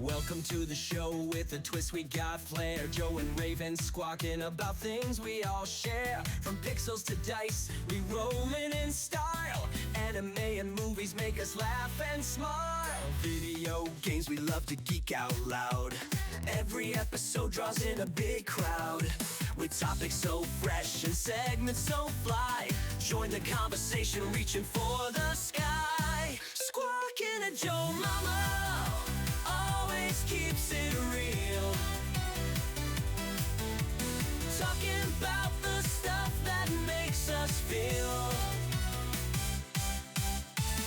Welcome to the show with a twist, we got flair. Joe and Raven squawking about things we all share. From pixels to dice, we rolling in style. Anime and movies make us laugh and smile. Video games, we love to geek out loud. Every episode draws in a big crowd. With topics so fresh and segments so fly. Join the conversation, reaching for the sky. Squawking at Joe Mama always keeps it real. Talking about the stuff that makes us feel.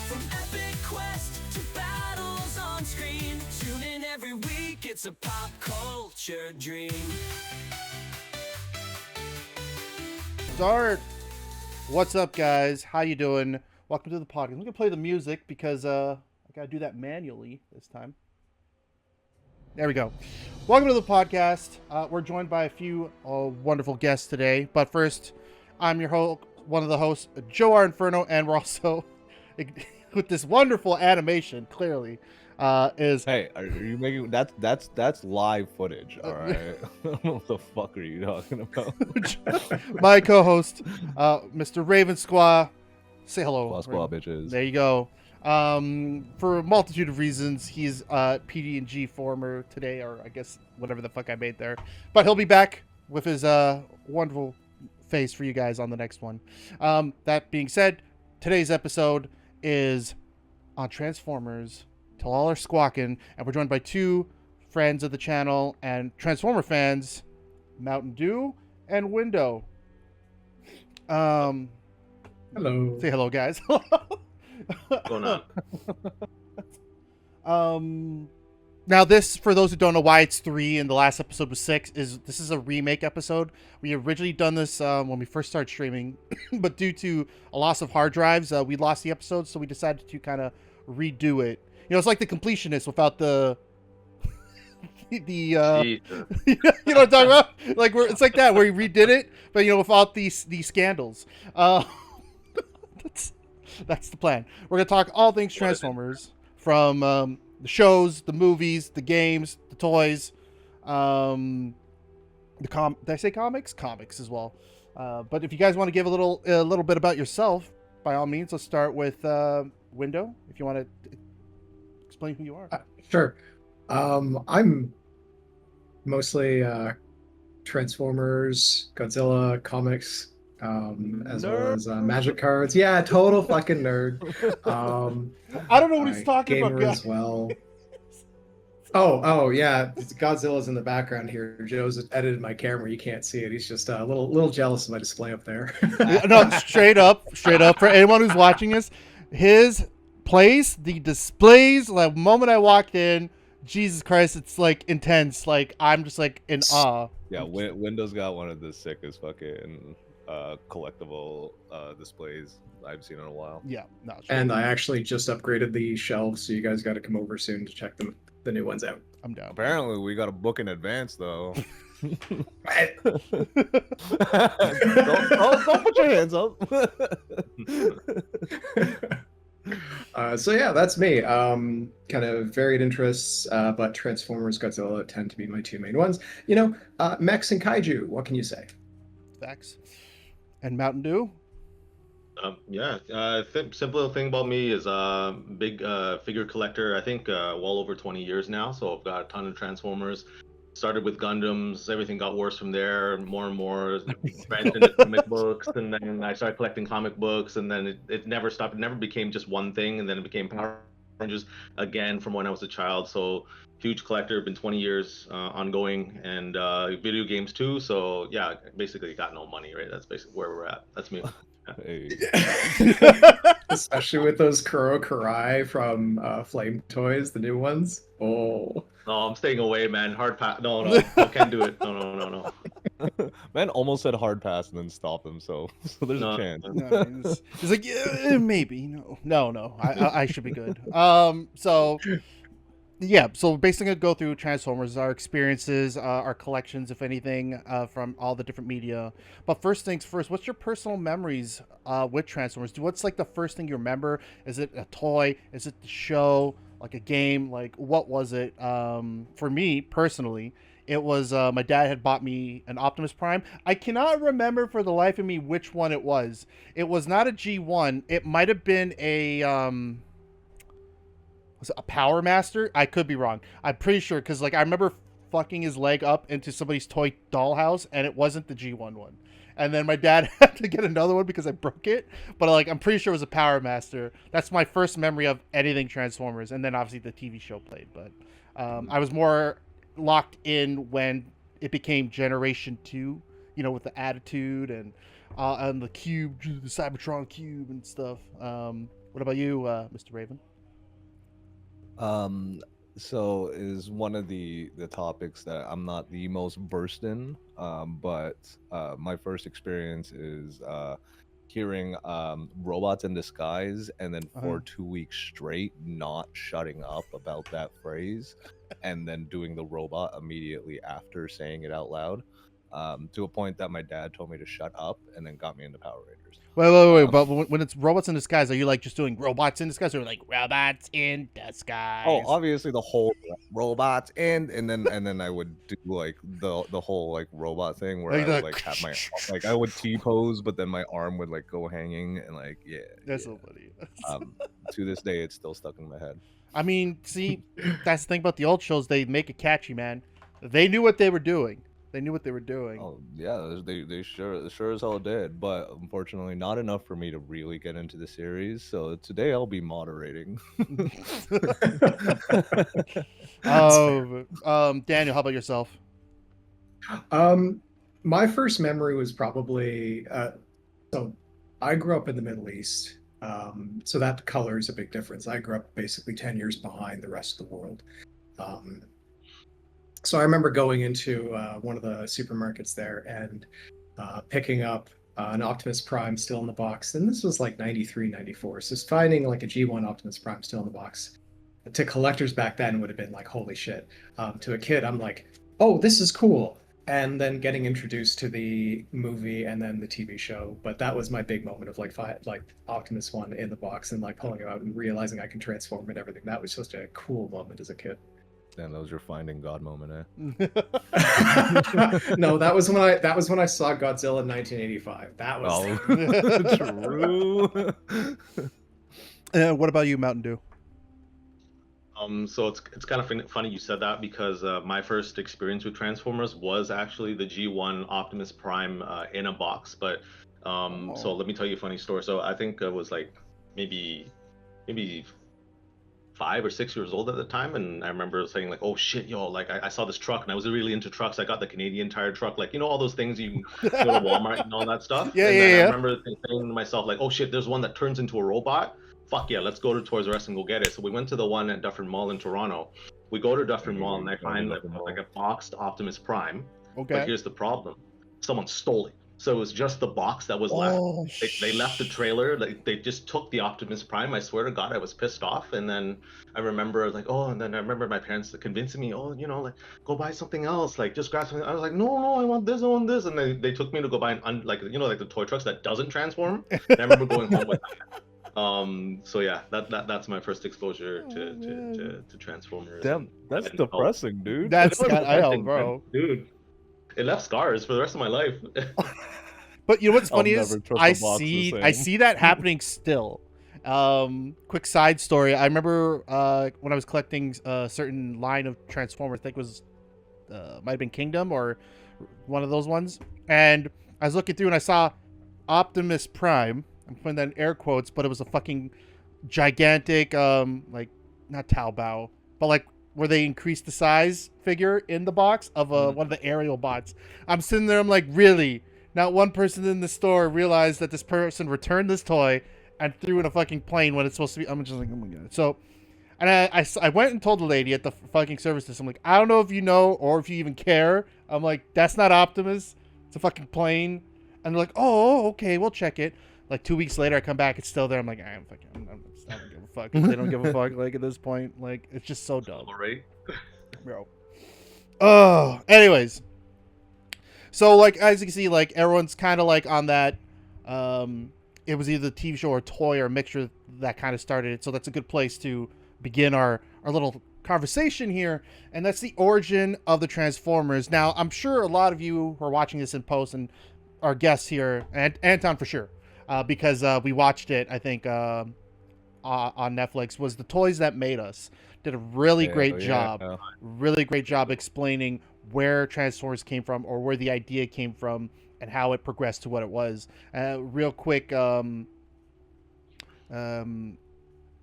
From epic quest to battles on screen. Tune in every week, it's a pop culture dream. Start. What's up, guys? How you doing? Welcome to the podcast. I'm gonna play the music because I gotta do that manually this time. There we go. Welcome to the podcast. We're joined by a few wonderful guests today, but first, I'm your host, one of the hosts, JoerInferno, and we're also with this wonderful animation. Clearly, is hey, are you making that's live footage? All right, what the fuck are you talking about? my co-host, Mr. RavenSquaaa. Say hello, Squaaa bitches. There you go. For a multitude of reasons, he's PD&G former today, or I guess whatever the fuck I made there. But he'll be back with his wonderful face for you guys on the next one. That being said, today's episode is on Transformers. Till all are squawking, and we're joined by two friends of the channel and Transformer fans, MtnDeu and Window. Hello. Say hello, guys. What's going on? Now this, for those who don't know why it's 3 and the last episode was 6, this is a remake episode. We originally done this when we first started streaming, but due to a loss of hard drives, we lost the episode, so we decided to kind of redo it. You know, it's like the completionist without the you know what I'm talking about? Like it's like that where we redid it, but you know, without these scandals. That's the plan. We're gonna talk all things Transformers, from the shows, the movies, the games, the toys, did I say comics? Comics as well. But if you guys want to give a little bit about yourself, by all means, let's start with Window. If you want to explain who you are. Sure. I'm mostly Transformers, Godzilla, comics, as well as magic cards. Yeah, total fucking nerd. I don't know what he's talking about, gamer as well. Oh yeah, Godzilla's in the background here. Joe's edited my camera. You can't see it. He's just a little jealous of my display up there. No, straight up. For anyone who's watching this, his place, the displays, the moment I walked in, Jesus Christ, it's like intense. Like I'm just like in awe. Yeah, Windows got one of the sickest fucking collectible displays I've seen in a while. Yeah, no. And I actually just upgraded the shelves, so you guys got to come over soon to check the new ones out. I'm down. Apparently, we got to book in advance though. don't put your hands up. So yeah, that's me. Kind of varied interests, but Transformers, Godzilla tend to be my two main ones. You know, mechs and kaiju. What can you say? Facts. And MtnDeu? Simple thing about me is big figure collector. I think well over 20 years now. So I've got a ton of Transformers. Started with Gundams, everything got worse from there, more and more, branched into comic books, and then I started collecting comic books, and then it never stopped. It never became just one thing, and then it became Power Rangers again from when I was a child. So huge collector, been 20 years ongoing, and video games too. So yeah, basically got no money, right? That's basically where we're at. That's me. Hey. Especially with those Kuro Karai from Flame Toys, the new ones. Oh. No, I'm staying away, man. Hard pass. No, I can't do it. No. Man almost said hard pass and then stopped himself. So there's a chance. No, he's like, yeah, maybe. No. I should be good. So basically gonna go through Transformers, our experiences, our collections, if anything, from all the different media. But first things first, what's your personal memories with Transformers? What's like the first thing you remember? Is it a toy? Is it the show? like a game. Like, what was it? For me personally, it was my dad had bought me an Optimus Prime. I cannot remember for the life of me which one it was. It was not a G1. It might have been a was it a Power Master? I could be wrong. I'm pretty sure because like I remember fucking his leg up into somebody's toy dollhouse, and it wasn't the G1 one. And then my dad had to get another one because I broke it. But like I'm pretty sure it was a Power Master. That's my first memory of anything Transformers. And then obviously the TV show played. But I was more locked in when it became Generation 2, you know, with the Attitude and the Cube, the Cybertron Cube and stuff. What about you, Mr. Raven? So is one of the topics that I'm not the most versed in, but my first experience is hearing robots in disguise, and then for 2 weeks straight not shutting up about that phrase, and then doing the robot immediately after saying it out loud, to a point that my dad told me to shut up and then got me into Power Rangers. Wait. But when it's robots in disguise, are you like just doing robots in disguise, or like robots in disguise? Oh, obviously the whole robots and then I would do like the whole like robot thing where I would like have my like I would T-pose, but then my arm would like go hanging and like That's so funny. To this day it's still stuck in my head. I mean, see, that's the thing about the old shows. They make it catchy, man. They knew what they were doing. Oh yeah, they sure as hell did, but unfortunately not enough for me to really get into the series. So today I'll be moderating. Daniel, how about yourself? My first memory was probably so I grew up in the Middle East, so that color is a big difference. I grew up basically 10 years behind the rest of the world. So I remember going into one of the supermarkets there and picking up an Optimus Prime still in the box. And this was like 93, 94. So finding like a G1 Optimus Prime still in the box to collectors back then would have been like, holy shit. To a kid, I'm like, oh, this is cool. And then getting introduced to the movie and then the TV show. But that was my big moment of like Optimus 1 in the box and like pulling it out and realizing I can transform and everything. That was just a cool moment as a kid. Damn, that was your finding God moment, eh? No, that was when I saw Godzilla in 1985. That was true. What about you, MtnDeu? So it's kind of funny you said that because my first experience with Transformers was actually the G1 Optimus Prime in a box. But so let me tell you a funny story. So I think it was like maybe 5 or 6 years old at the time, and I remember saying like, oh shit, yo, like I saw this truck and I was really into trucks. I got the Canadian Tire truck, like, you know, all those things you go to Walmart and all that stuff. Yeah. I remember saying to myself like, oh shit, there's one that turns into a robot. Fuck yeah, let's go to Toys R Us and go get it. So we went to the one at Dufferin Mall in Toronto. We go to Dufferin Mall and I find like a boxed Optimus Prime. Okay. But here's the problem: someone stole it. So it was just the box that was left. They left the trailer. Like they just took the Optimus Prime. I swear to God, I was pissed off. And then I remember like, and then I remember my parents convincing me, oh, you know, like go buy something else. Like just grab something. I was like, no, I want this, I want this. And they took me to go buy like you know, like the toy trucks that doesn't transform. And I remember going home with that. So yeah, that's my first exposure to Transformers. Damn, that's depressing, dude. That's I know, bro. Dude. It left scars for the rest of my life. But you know what's funny is I see that happening still. Quick side story. I remember when I was collecting a certain line of Transformers, I think it was might have been Kingdom or one of those ones. And I was looking through and I saw Optimus Prime. I'm putting that in air quotes, but it was a fucking gigantic like not Taobao, but like where they increased the size figure in the box of one of the aerial bots. I'm sitting there, I'm like, really? Not one person in the store realized that this person returned this toy and threw in a fucking plane when it's supposed to be. I'm just like, oh my God. So, and I went and told the lady at the fucking service desk, I'm like, I don't know if you know or if you even care. I'm like, that's not Optimus. It's a fucking plane. And they're like, oh, okay, we'll check it. Like 2 weeks later, I come back, it's still there. I'm like, I don't give a fuck. They don't give a fuck. Like at this point, like it's just so dumb, right, bro. Oh, anyways. So like as you can see, like everyone's kind of like on that. It was either a TV show or a toy or a mixture that kind of started it. So that's a good place to begin our little conversation here, and that's the origin of the Transformers. Now, I'm sure a lot of you who are watching this in post and our guests here, and Anton for sure, because we watched it, I think, on Netflix, was The Toys That Made Us. Did a really great job explaining where Transformers came from, or where the idea came from, and how it progressed to what it was. Real quick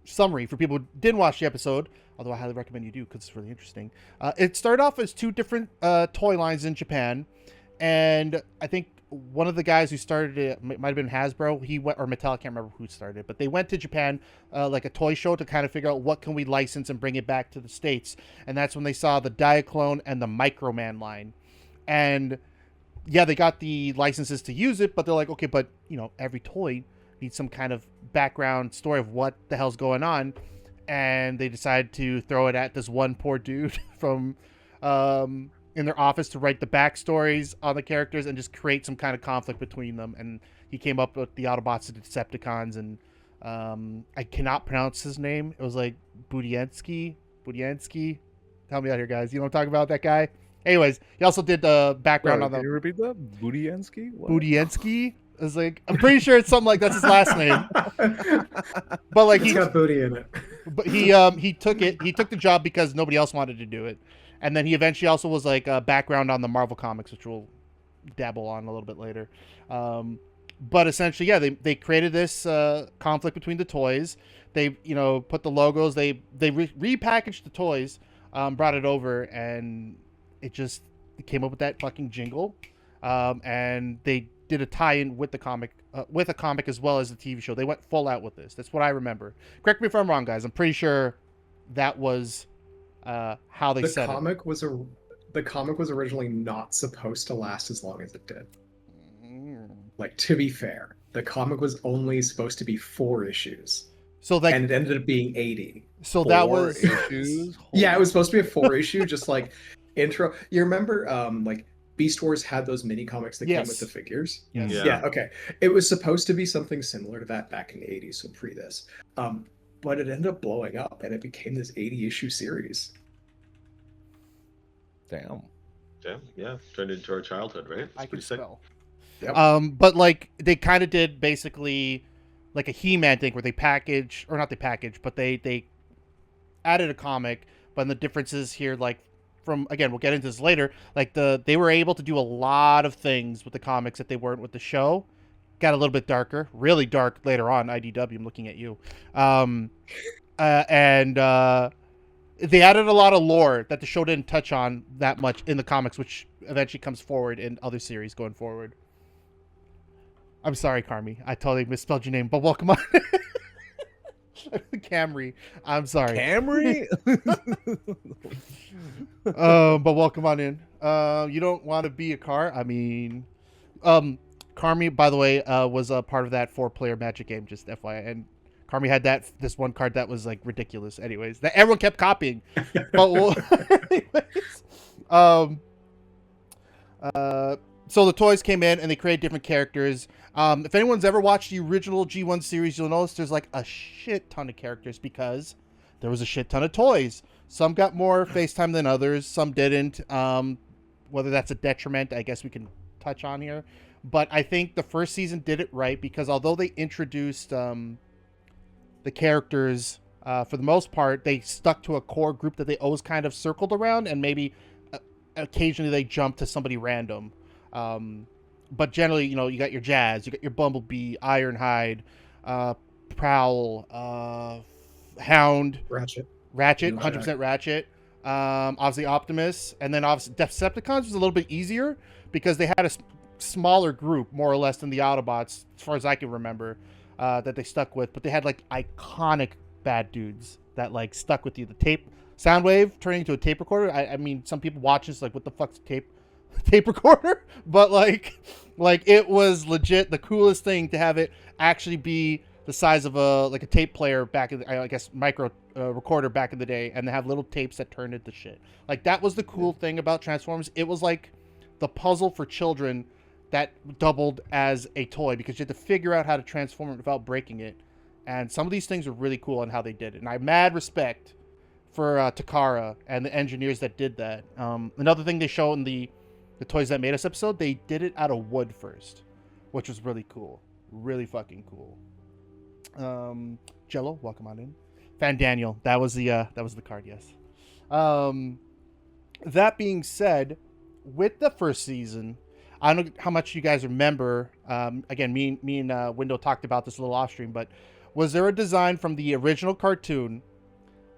summary for people who didn't watch the episode, although I highly recommend you do because it's really interesting. It started off as two different toy lines in Japan, and I think one of the guys who started it might have been Hasbro. He went, or Mattel, I can't remember who started it, but they went to Japan, like a toy show, to kind of figure out what can we license and bring it back to the States. And that's when they saw the Diaclone and the Microman line. And yeah, they got the licenses to use it, but they're like, okay, but you know, every toy needs some kind of background story of what the hell's going on. And they decided to throw it at this one poor dude from in their office to write the backstories on the characters and just create some kind of conflict between them. And he came up with the Autobots and the Decepticons, and I cannot pronounce his name. It was like Budiansky. Help me out here, guys. You know what I'm talking about, that guy? Anyways, he also did the background on the... Can you repeat that? Budiansky? Budiansky? I was like, I'm pretty sure it's something like that's his last name. But like, It's got booty in it. But he took the job because nobody else wanted to do it. And then he eventually also was like a background on the Marvel comics, which we'll dabble on a little bit later. But essentially, yeah, they created this conflict between the toys. They, you know, put the logos, they repackaged the toys, brought it over, and it came up with that fucking jingle. And they did a tie-in with the comic, with a comic as well as the TV show. They went full out with this. That's what I remember. Correct me if I'm wrong, guys. I'm pretty sure that was how they said it. The comic was originally not supposed to last as long as it did. Like, to be fair, the comic was only supposed to be 4 issues. So that, and it ended up being 80. So that was 4 issues. Yeah, it was supposed to be a 4 issue, just like intro. You remember, like Beast Wars had those mini comics that came with the figures. Yes. Yeah. Okay. It was supposed to be something similar to that back in the 80s, so pre this. But it ended up blowing up, and it became this 80-issue series. Damn. Yeah. Turned into our childhood, right? I can spell. Yep. But like they kind of did basically like a He-Man thing where they but they added a comic. But the differences here, like from, again, we'll get into this later, like they were able to do a lot of things with the comics that they weren't with the show. Got a little bit darker, really dark later on. IDW, I'm looking at you. And they added a lot of lore that the show didn't touch on that much in the comics, which eventually comes forward in other series going forward. I'm sorry, Carmi. I totally misspelled your name, but welcome on. Camry. I'm sorry. Camry? But welcome on in. You don't want to be a car? I mean, Carmi, by the way, was a part of that 4-player Magic game, just FYI. And Carmi had this one card that was like ridiculous. Anyways, that everyone kept copying. But so the toys came in and they created different characters. If anyone's ever watched the original G1 series, you'll notice there's like a shit ton of characters because there was a shit ton of toys. Some got more face time than others. Some didn't. Whether that's a detriment, I guess we can touch on here. But I think the first season did it right because although they introduced the characters, for the most part, they stuck to a core group that they always kind of circled around, and maybe occasionally they jumped to somebody random. But generally, you know, you got your Jazz, you got your Bumblebee, Ironhide, Prowl, Hound, Ratchet, 100% Ratchet. Obviously Optimus, and then obviously Decepticons was a little bit easier because they had a smaller group, more or less, than the Autobots, as far as I can remember, that they stuck with. But they had like iconic bad dudes that like stuck with you. The Soundwave turning into a tape recorder. I mean, some people watch this like, what the fuck's a tape recorder? But like it was legit the coolest thing to have it actually be the size of a tape player back in the, I guess, micro recorder back in the day, and they have little tapes that turned into shit. Like, that was the cool thing about Transformers. It was like the puzzle for children that doubled as a toy because you had to figure out how to transform it without breaking it. And some of these things are really cool on how they did it. And I have mad respect for Takara and the engineers that did that. Another thing they show in the Toys That Made Us episode, they did it out of wood first, which was really cool. Really fucking cool. Jello, welcome on in. Fan Daniel, that was the card, yes. That being said, with the first season, I don't know how much you guys remember. Again, me and Window talked about this a little off stream, but was there a design from the original cartoon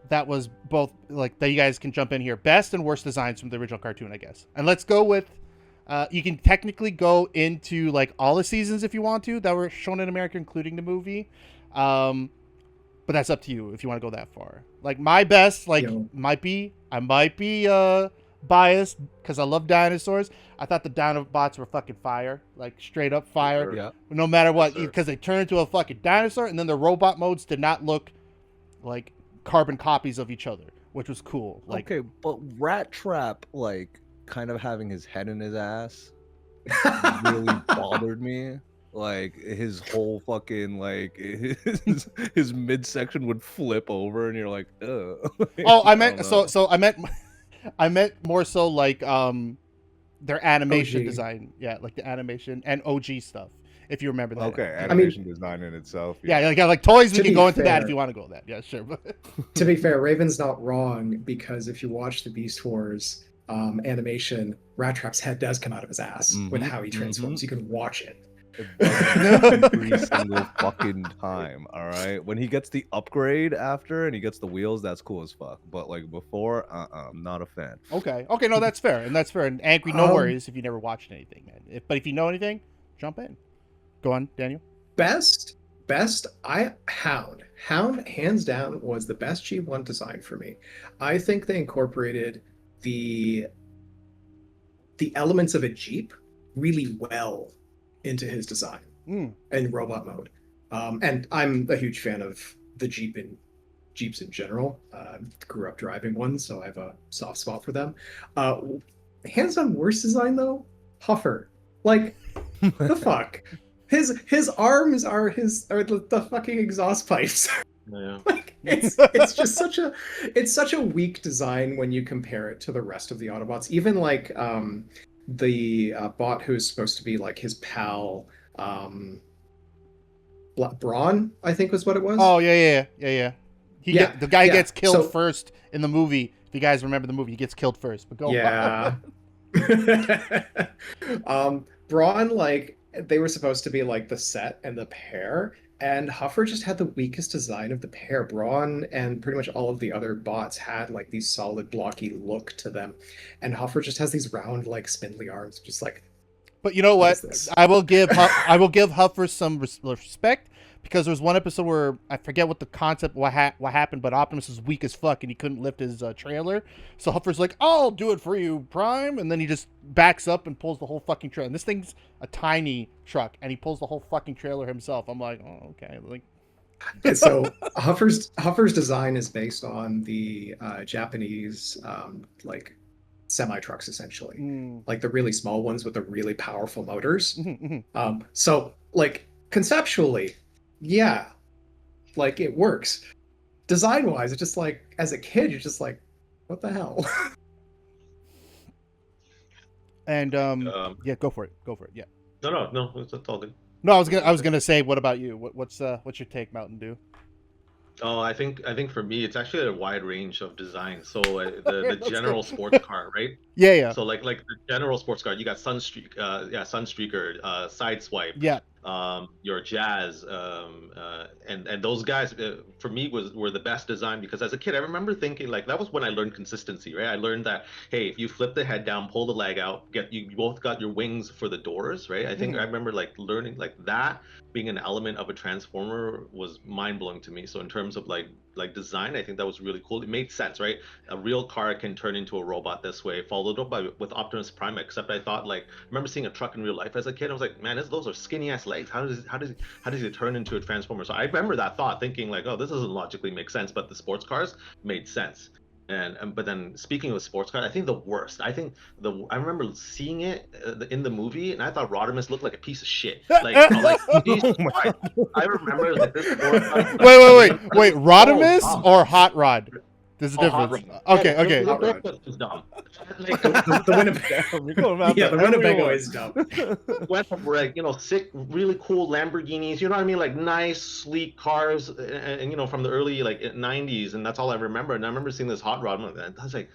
that was both, like, that you guys can jump in here, best and worst designs from the original cartoon, I guess? And let's go with, you can technically go into like all the seasons if you want to that were shown in America, including the movie. But that's up to you if you want to go that far. Like my best, like I might be biased because I love dinosaurs. I thought the Dinobots were fucking fire, like straight up fire. Yeah. No matter what, because they turn into a fucking dinosaur, and then the robot modes did not look like carbon copies of each other, which was cool. Like, okay, but Rat Trap, like, kind of having his head in his ass really bothered me. Like, his whole fucking, like, his midsection would flip over, and you're like, ugh. oh, I meant I meant more so like their animation OG. design, yeah, like the animation and OG stuff. If you remember that. Okay, animation design in itself. Yeah, like toys, we To can be go into that fair- if you want to go that. Yeah, sure. But To be fair, Raven's not wrong, because if you watch the Beast Wars animation, Rat Trap's head does come out of his ass with how he transforms. You can watch it. Every single fucking time. All right, when he gets the upgrade after and he gets the wheels, that's cool as fuck. But like before, I'm not a fan. okay, no, that's fair, and that's fair. And Angry, no worries if you never watched anything, man. But if you know anything, jump in. Go on, Daniel. Best, Hound hands down was the best G1 design for me. I think they incorporated the elements of a Jeep really well into his design in robot mode. And I'm a huge fan of the Jeeps in general. Grew up driving one, so I have a soft spot for them. Hands down worst design though, Huffer. Like, the fuck. His arms are the fucking exhaust pipes. Yeah. Like, it's just such a weak design when you compare it to the rest of the Autobots. Even like the bot who's supposed to be like his pal, Braun, I think was what it was. Oh yeah. The guy gets killed so- first in the movie. If you guys remember the movie, he gets killed first. But go. Yeah. Braun, like, they were supposed to be like the set and the pair, and Huffer just had the weakest design of the pair. Braun and pretty much all of the other bots had like these solid blocky look to them, and Huffer just has these round, like, spindly arms, just like. But you know What what? is this? I will give Huffer some respect, because there was one episode where I forget what the concept, what happened, but Optimus is weak as fuck and he couldn't lift his trailer. So Huffer's like, "I'll do it for you, Prime," and then he just backs up and pulls the whole fucking trailer. And this thing's a tiny truck, and he pulls the whole fucking trailer himself. I'm like, oh, okay, like. And so Huffer's design is based on the Japanese like semi trucks, essentially, like the really small ones with the really powerful motors. So like conceptually, yeah, like it works. Design wise, it's just like, as a kid, you're just like, what the hell? And yeah, go for it. Yeah. No, it's all good. No, I was gonna say, what about you? What's your take, Mountain Dew? Oh, I think for me, it's actually a wide range of designs. So the general sports car, right? Yeah. So like the general sports car, you got Sunstreaker, Sideswipe, Yeah. Your Jazz, and those guys for me were the best design, because as a kid I remember thinking, like, that was when I learned consistency, right? I learned that, hey, if you flip the head down, pull the leg out, you both got your wings for the doors, right? I think I remember like learning like that being an element of a transformer was mind-blowing to me. So in terms of like design, I think that was really cool. It made sense, right? A real car can turn into a robot this way, followed up with Optimus Prime. Except I thought, like, I remember seeing a truck in real life as a kid. I was like, man, those are skinny ass legs. How does it turn into a transformer? So I remember that thought, thinking like, oh, this doesn't logically make sense. But the sports cars made sense. And but then speaking of sports car, I think the worst. I remember seeing it in the movie, and I thought Rodimus looked like a piece of shit. Like Jesus Oh my Christ. I remember like this sports car. Like, Wait. Rodimus dumb. or Hot Rod? There's a Oh, Hot difference. Rod. Okay, Oh, okay. Hot Rod. This was dumb. Like, The Winnebago. Damn, you're going after Yeah, the Winnebago everyone. is dumb. went from like sick, really cool Lamborghinis. You know what I mean? Like nice, sleek cars, and from the early like '90s, and that's all I remember. And I remember seeing this hot rod, and I was like,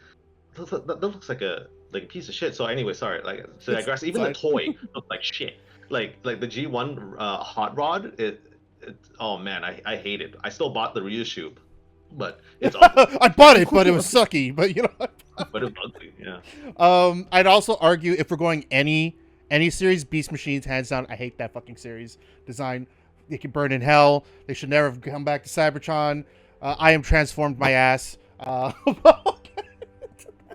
that looks like a piece of shit. So anyway, sorry, like to digress. Even the toy looked like shit. Like the G1 hot rod. Oh man, I hate it. I still bought the reissue, but it's ugly. I bought it, but it was sucky. But But it's ugly. Yeah. I'd also argue if we're going any series, Beast Machines, hands down. I hate that fucking series design. They can burn in hell. They should never have come back to Cybertron. I am transformed my ass.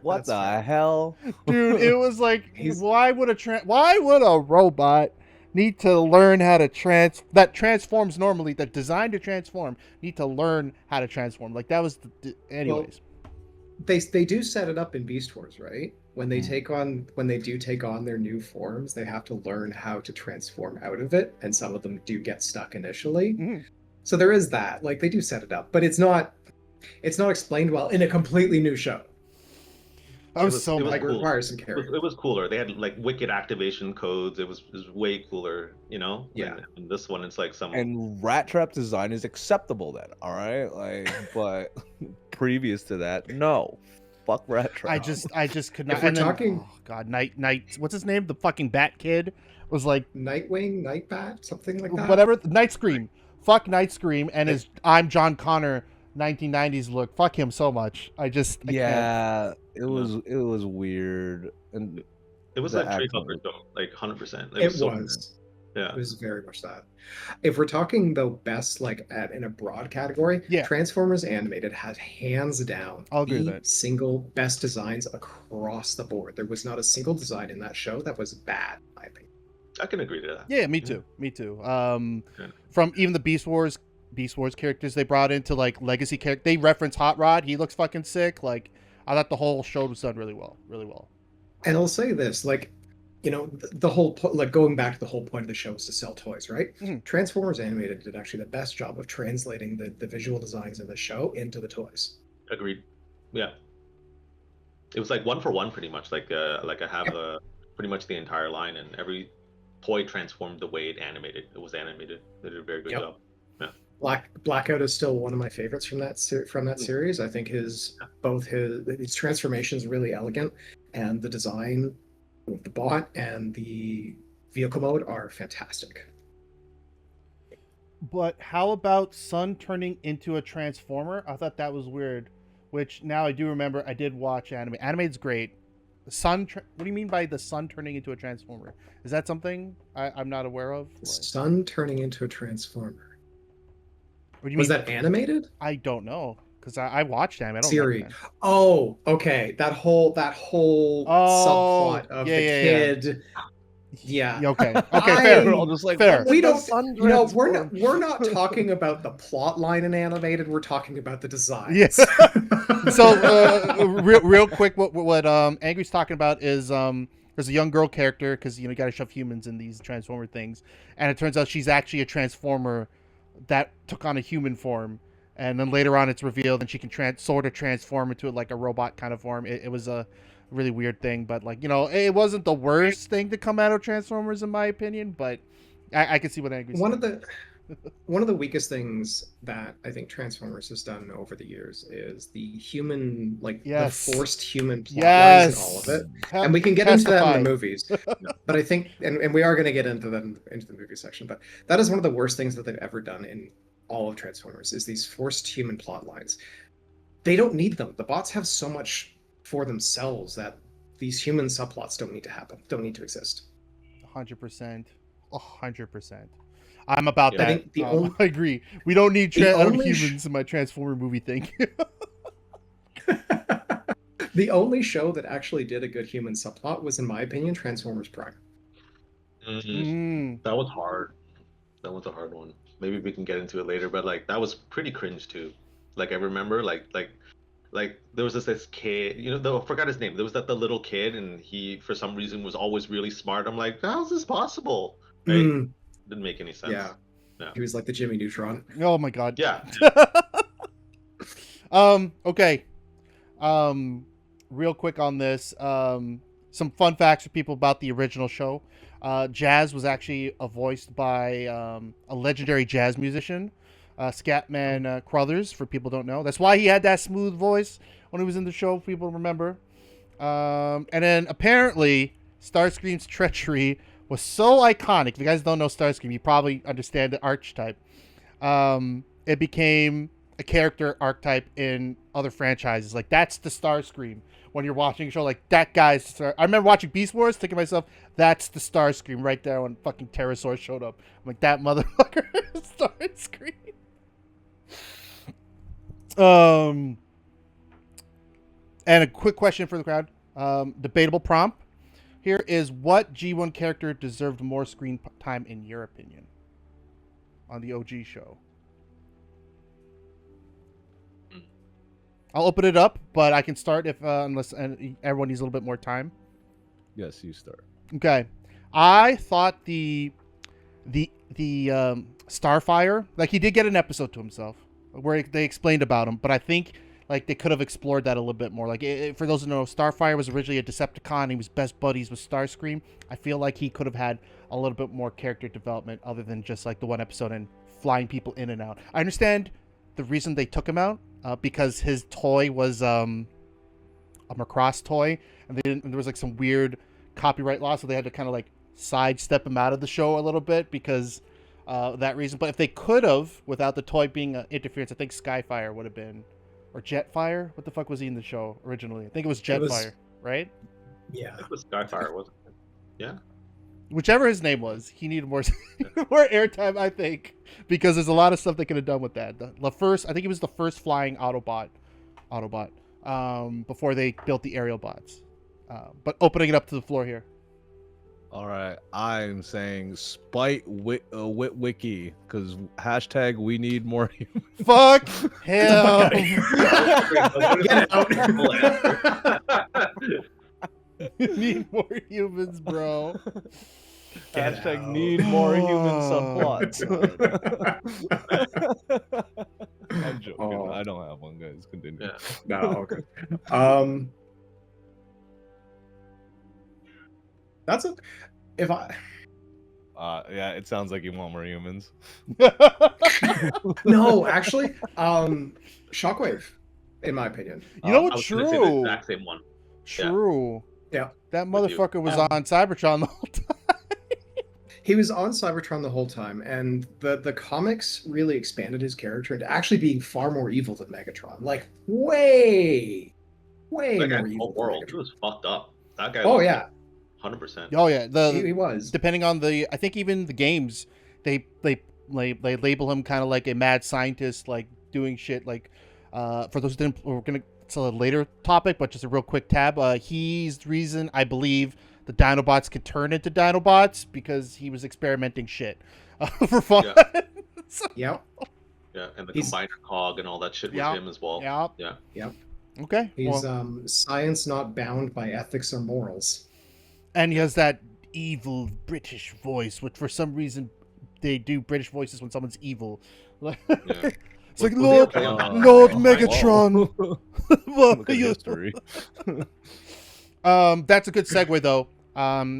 What That's the fair. hell? Dude, it was like, He's- why would a robot need to learn how to that transforms normally, that designed to transform, need to learn how to transform? Like that was anyways. They do set it up in Beast Wars, right? When they Hmm. do take on their new forms, they have to learn how to transform out of it, and some of them do get stuck initially. Mhm. So there is that. Like they do set it up, but it's not explained well in a completely new show. I was so it was Like it cool. requires some It character. was cooler. They had like wicked activation codes. It was way cooler, Yeah. And this one, it's like some. And rat trap design is acceptable then, all right? Like, but previous to that, no. Fuck rat trap. I just could not. If we're and then, talking- oh god, Night. What's his name? The fucking Bat Kid was like Nightwing, Nightbat, something like that. whatever. Night Scream. Fuck Night Scream and his I'm John Connor 1990s look. Fuck him so much. I can't. Yeah, it was weird. And It was the like Trey accent Tucker show, like 100%. It so- was. Yeah. It was very much that. If we're talking though best in a broad category, Yeah. Transformers Animated had hands down I'll agree with the that. single best designs across the board. There was not a single design in that show that was bad, in my opinion. I can agree to that. Yeah, me too. Me too. Yeah. From even the Beast Wars characters they brought into like legacy character, they reference Hot Rod. He looks fucking sick. Like I thought the whole show was done really well. Really well. And I'll say this, like, the whole like going back to the whole point of the show is to sell toys, right? Mhm. Transformers Animated did actually the best job of translating the visual designs in the show into the toys. Agreed. Yeah. It was like one for one, pretty much. Like I have pretty much the entire line, and every toy transformed the way it animated. It was animated. They did a very good Yep. job. Blackout is still one of my favorites from that series. I think his transformation is really elegant, and the design of the bot and the vehicle mode are fantastic. But how about Sun turning into a transformer? I thought that was weird. Which now I do remember. I did watch anime. Anime's great. What do you mean by the sun turning into a transformer? Is that something I'm not aware of? Like, Sun turning into a transformer. what do you Was mean? that animated? I don't know because I watched anime. I don't Siri. remember. Oh, okay. That whole Oh, subplot of yeah, the yeah. kid. Yeah. Yeah, okay. Okay, I- fair. we're all just like, Fair. when did We the don't. sun We're not talking about the plot line in animated. We're talking about the design. Yes. So real quick, what Angry's talking about is there's a young girl character because you got to shove humans in these transformer things, and it turns out she's actually a transformer that took on a human form, and then later on it's revealed and she can sort of transform into like a robot kind of form. It was a really weird thing, but like it wasn't the worst thing to come out of Transformers in my opinion, but I can see what Angry's One saying. of the weakest things that I think Transformers has done over the years is the human, like Yes. the forced human plot lines and all of it. And we can get into that in the movies, but I think, and we are going to get into that into the movie section, but that is one of the worst things that they've ever done in all of Transformers is these forced human plot lines. They don't need them. The bots have so much for themselves that these human subplots don't need to happen, don't need to exist. 100%. 100%. I'm about Yeah. that. I think the only- I agree. We don't need The only humans in my Transformer movie thing. The only show that actually did a good human subplot was, in my opinion, Transformers Prime. Mm. That was hard. That was a hard one. Maybe we can get into it later, but like that was pretty cringe too. Like I remember, like like there was this kid, I forgot his name. There was the little kid, and he for some reason was always really smart. I'm like, how's this possible? Right? Mm, Didn't make any sense. yeah. Yeah. He was like the Jimmy Neutron. Oh my god. Yeah. Okay. Real quick on this. Some fun facts for people about the original show. Jazz was actually voiced by a legendary jazz musician, Scatman Crothers, for people who don't know. That's why he had that smooth voice when he was in the show, if people remember. And then apparently, Starscream's treachery was so iconic. If you guys don't know Starscream, you probably understand the archetype. It became a character archetype in other franchises. Like, that's the Starscream. When you're watching a show, like, that guy's... I remember watching Beast Wars, thinking to myself, that's the Starscream right there when fucking Pterosaur showed up. I'm like, that motherfucker is Starscream. And a quick question for the crowd. Debatable prompt here is, what G1 character deserved more screen time in your opinion on the OG show? I'll open it up, but I can start if unless everyone needs a little bit more time. Yes, you start. Okay, I thought the Starfire, like, he did get an episode to himself where they explained about him, but I think like they could have explored that a little bit more. Like, for those who know, Starfire was originally a Decepticon. He was best buddies with Starscream. I feel like he could have had a little bit more character development other than just like the one episode and flying people in and out. I understand the reason they took him out. Because his toy was a Macross toy, and there was like some weird copyright law, so they had to kind of like sidestep him out of the show a little bit because that reason. But if they could have, without the toy being interference, I think Skyfire would have been, or Jetfire. What the fuck was he in the show originally? I think it was Jetfire, right? Yeah. It was Skyfire, wasn't it? Yeah. Whichever his name was, he needed more more airtime, I think, because there's a lot of stuff they could have done with that. The first, I think he was the first flying Autobot, before they built the aerial bots. But opening it up to the floor here. All right, I'm saying Spite Witwicky, because hashtag we need more humans. Fuck him. Get out. Need more humans, bro. Hashtag need more human subplots. I'm joking. Oh. I don't have one, guys. Continue. Yeah. No, okay. That's a... If I... Yeah, it sounds like you want more humans. No, actually, Shockwave, in my opinion. You know I what? was gonna say the True. exact same one. True. Yeah. That With you. motherfucker was on Cybertron the whole time. He was on Cybertron the whole time, and the comics really expanded his character into actually being far more evil than Megatron. Like, way That guy, more evil whole than world, he Megatron. was fucked up. That guy. Oh, was yeah. 100%. Oh yeah, He was. depending on I think even the games, they label him kind of like a mad scientist, like doing shit. Like, for those who didn't, we're gonna. It's a later topic, but just a real quick tab. He's the reason I believe the Dinobots could turn into Dinobots because he was experimenting shit for fun. Yeah. So, Yep. Yeah, and the He's- combiner cog and all that shit Yeah. with him as well. yeah. Yeah. Yep. Okay. He's well, science not bound by ethics or morals. and he has that evil British voice, which for some reason they do British voices when someone's evil. Yeah. It's like Well, Lord, okay, Lord wow. Megatron. Look at history. That's a good segue though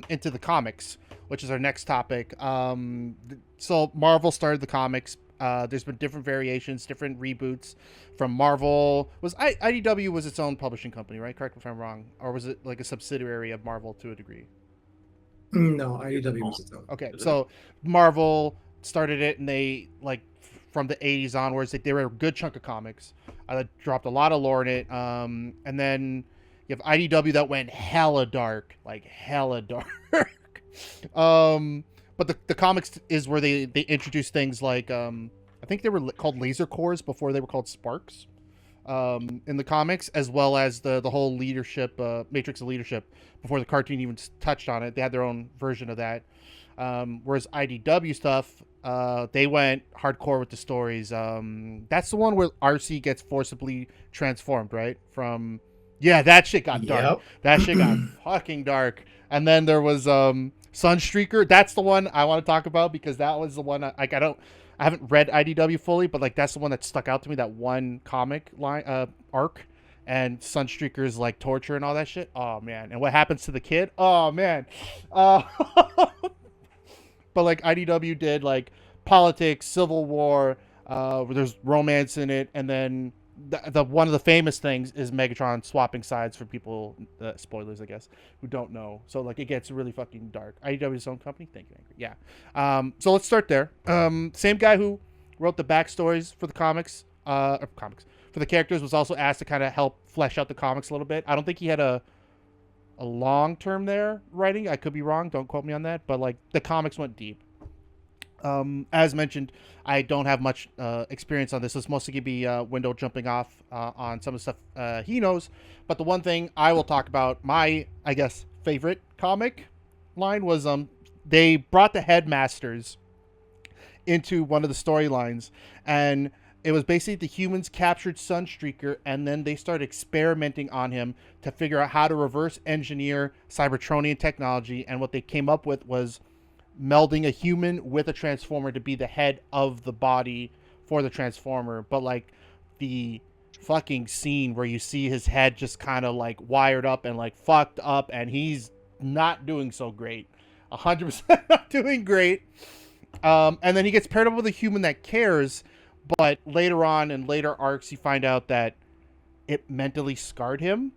into the comics, which is our next topic. So Marvel started the comics. There's been different variations, different reboots from Marvel. IDW was its own publishing company, right? Correct me if I'm wrong, or was it like a subsidiary of Marvel to a degree? No, IDW was its own. Okay, Is it? so Marvel started it, and they from the 80s onwards, they were a good chunk of comics. Dropped a lot of lore in it, and then you have IDW that went hella dark, like hella dark. But the comics is where they introduced things like I think they were called laser cores before they were called sparks in the comics, as well as the whole leadership matrix of leadership before the cartoon even touched on it. They had their own version of that. Whereas IDW stuff They went hardcore with the stories. That's the one where RC gets forcibly transformed, right? Yeah, that shit got dark. Yep. That shit got fucking dark. And then there was Sunstreaker. That's the one I want to talk about because that was the one I haven't read IDW fully, but like that's the one that stuck out to me. That one comic line arc, and Sunstreaker's like torture and all that shit. Oh man, and what happens to the kid? Oh man. But like IDW did like politics, civil war. There's romance in it, and then the one of the famous things is Megatron swapping sides for people. Spoilers, I guess, who don't know. So like it gets really fucking dark. IDW's own company. Thank you, Angry. Yeah. So let's start there. Same guy who wrote the backstories for the comics. For the characters was also asked to kind of help flesh out the comics a little bit. I don't think he had a long term there writing. I could be wrong. Don't quote me on that. But like the comics went deep. As mentioned, I don't have much experience on this. This mostly could be Window jumping off on some of the stuff he knows. But the one thing I will talk about, my, I guess, favorite comic line was they brought the headmasters into one of the storylines, and it was basically the humans captured Sunstreaker, and then they started experimenting on him to figure out how to reverse engineer Cybertronian technology, and what they came up with was melding a human with a transformer to be the head of the body for the transformer. But like the fucking scene where you see his head just kind of like wired up and like fucked up, and he's not doing so great. 100% not doing great. And then he gets paired up with a human that cares, but later on in later arcs you find out that it mentally scarred him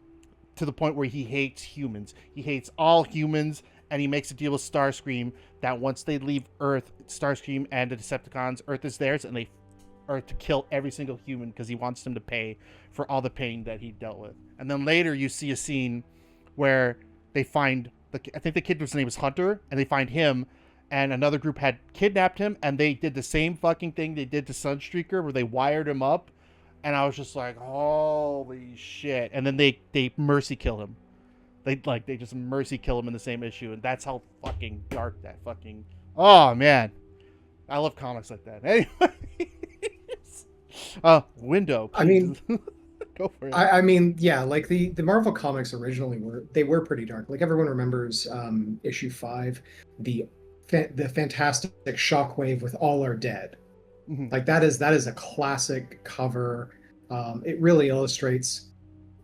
to the point where he hates humans. He hates all humans, and he makes a deal with Starscream that once they leave Earth, Starscream and the Decepticons, Earth is theirs, and they are to kill every single human because he wants them to pay for all the pain that he dealt with. And then later you see a scene where they find, I think the kid's name is Hunter, and they find him, and another group had kidnapped him, and they did the same fucking thing they did to Sunstreaker, where they wired him up, and I was just like, holy shit. And then they mercy kill him. They just mercy kill him in the same issue, and that's how fucking dark that fucking... Oh, man. I love comics like that. Anyway. Window, please. I mean... Go for it. I mean, yeah, like the Marvel comics originally were pretty dark. Like everyone remembers issue 5, the fantastic Shockwave with All Are Dead. Mm-hmm. Like that is a classic cover. It really illustrates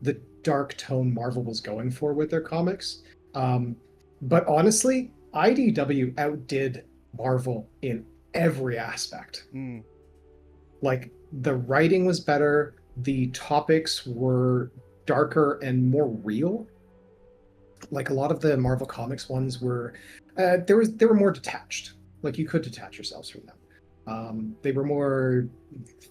the dark tone Marvel was going for with their comics. But honestly, IDW outdid Marvel in every aspect. Mm. Like the writing was better, the topics were darker and more real. Like a lot of the Marvel Comics ones were, they were more detached. Like you could detach yourselves from them. They were more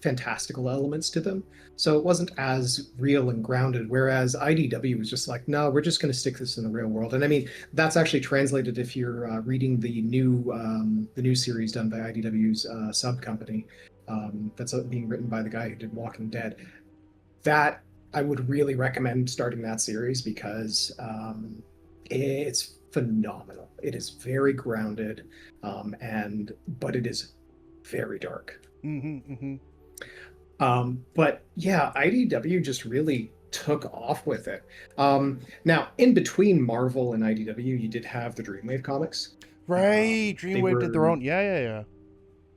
fantastical elements to them, so it wasn't as real and grounded. Whereas IDW was just like, no, we're just going to stick this in the real world. And I mean, that's actually translated if you're reading the new series done by IDW's sub company. That's being written by the guy who did Walking Dead. That I would really recommend starting that series because it's phenomenal. It is very grounded, but it is very dark. Mm-hmm, mm-hmm. But yeah, IDW just really took off with it. Now, in between Marvel and IDW, you did have the Dreamwave comics. Right, Dreamwave did their own. Yeah.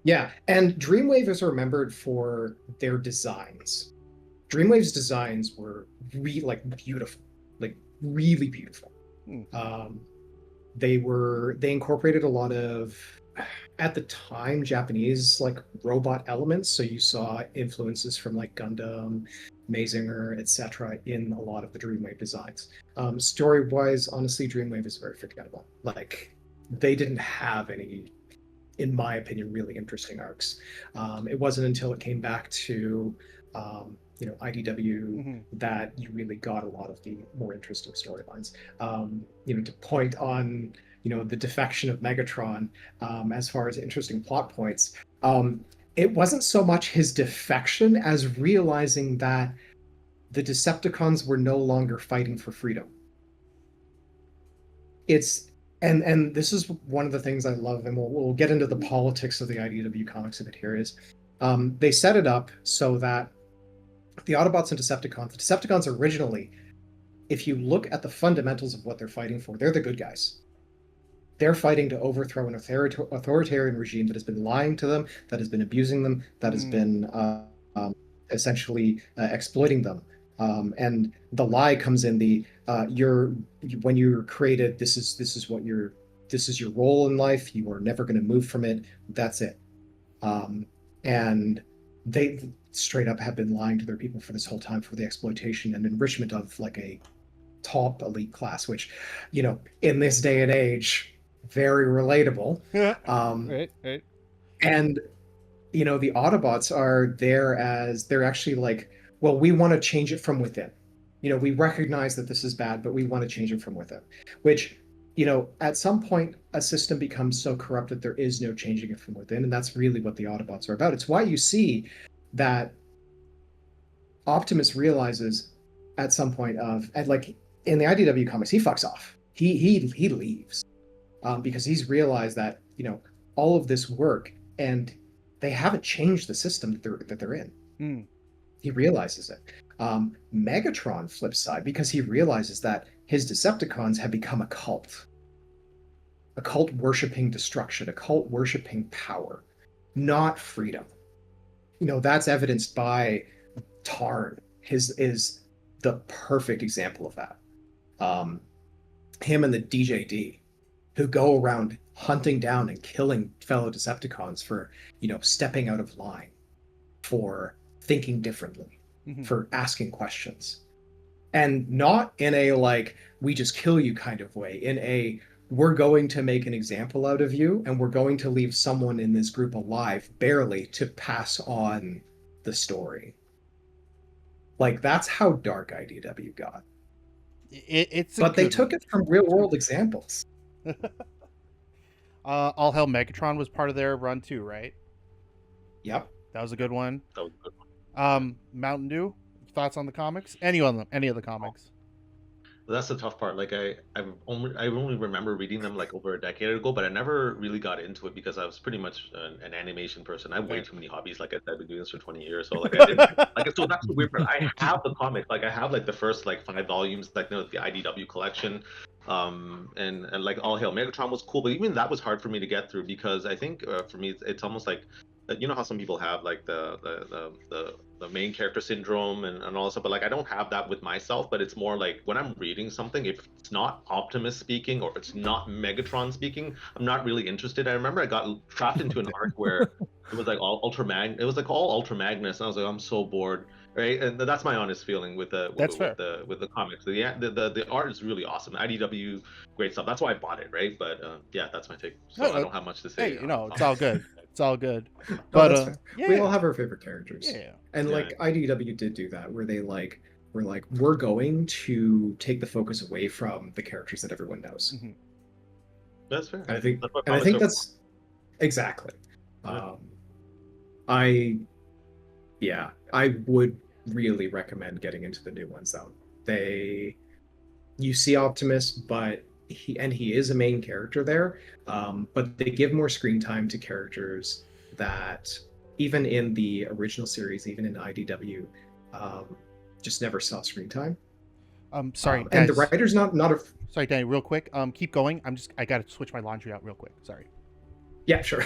Yeah, and Dreamwave is remembered for their designs. Dreamwave's designs were beautiful, like really beautiful. They incorporated a lot of, at the time, Japanese like robot elements. So you saw influences from like Gundam, Mazinger, etc. in a lot of the Dreamwave designs. Story-wise, honestly, Dreamwave is very forgettable. Like they didn't have any, in my opinion, really interesting arcs. It wasn't until it came back to IDW that you really got a lot of the more interesting storylines. To point on the defection of Megatron, as far as interesting plot points, it wasn't so much his defection as realizing that the Decepticons were no longer fighting for freedom. It's and this is one of the things I love, and we'll get into the politics of the IDW comics a bit here. Is they set it up so that the Autobots and Decepticons. The Decepticons originally, if you look at the fundamentals of what they're fighting for, they're the good guys. They're fighting to overthrow an authoritarian regime that has been lying to them, that has been abusing them, that has been essentially exploiting them. And the lie comes in the when you're created, this is your role in life. You are never going to move from it. That's it. And they straight up have been lying to their people for this whole time, for the exploitation and enrichment of like a top elite class, which, you know, in this day and age, very relatable. Right. And, you know, the Autobots are there as they're actually like, well, we want to change it from within. You know, we recognize that this is bad, but we want to change it from within. Which, you know, at some point, a system becomes so corrupt that there is no changing it from within. And that's really what the Autobots are about. It's why you see that Optimus realizes at some point like in the IDW comics, he fucks off. He leaves because he's realized that, you know, all of this work and they haven't changed the system that they're in. He realizes it. Megatron flips side because he realizes that his Decepticons have become a cult worshipping destruction, a cult worshipping power, not freedom. You know, that's evidenced by Tarn. His is the perfect example of that. Him and the DJD, who go around hunting down and killing fellow Decepticons for, you know, stepping out of line, for thinking differently, for asking questions. And not in a like, we just kill you kind of way, in a, we're going to make an example out of you and we're going to leave someone in this group alive, barely, to pass on the story. Like, that's how dark IDW got. But they took it from real world examples. All Hell Megatron was part of their run too, right? Yep. That was a good one. That was a good one. MtnDeu, thoughts on the comics? Any of the comics? That's the tough part. Like I only remember reading them like over a decade ago, but I never really got into it because I was pretty much an animation person. I have way too many hobbies. Like I said, I've been doing this for 20 years, so like I didn't like. So that's the weird part. I have the comics. Like I have like the first like 5 volumes, like, you know, the IDW collection, and like All Hail Megatron was cool, but even that was hard for me to get through because I think for me it's almost like, you know how some people have like the main character syndrome and all that stuff, but like I don't have that with myself. But it's more like when I'm reading something, if it's not Optimus speaking or if it's not Megatron speaking, I'm not really interested. I remember I got trapped into an arc where it was like all Ultra Magnus, and I was like, I'm so bored, right? And that's my honest feeling with the comics. The art is really awesome. IDW, great stuff. That's why I bought it, right? But yeah, that's my take. So I don't have much to say. Hey, you know, it's all good. It's all good. But we all have our favorite characters. Yeah. And like IDW did do that, where they like were like, we're going to take the focus away from the characters that everyone knows. That's fair. And I think that's exactly. I would really recommend getting into the new ones though. You see Optimus, but he is a main character there, but they give more screen time to characters that even in the original series, even in IDW, just never saw screen time. Sorry, and the writer's not a. Sorry, Danny, real quick. Keep going. I got to switch my laundry out real quick. Sorry. Yeah, sure.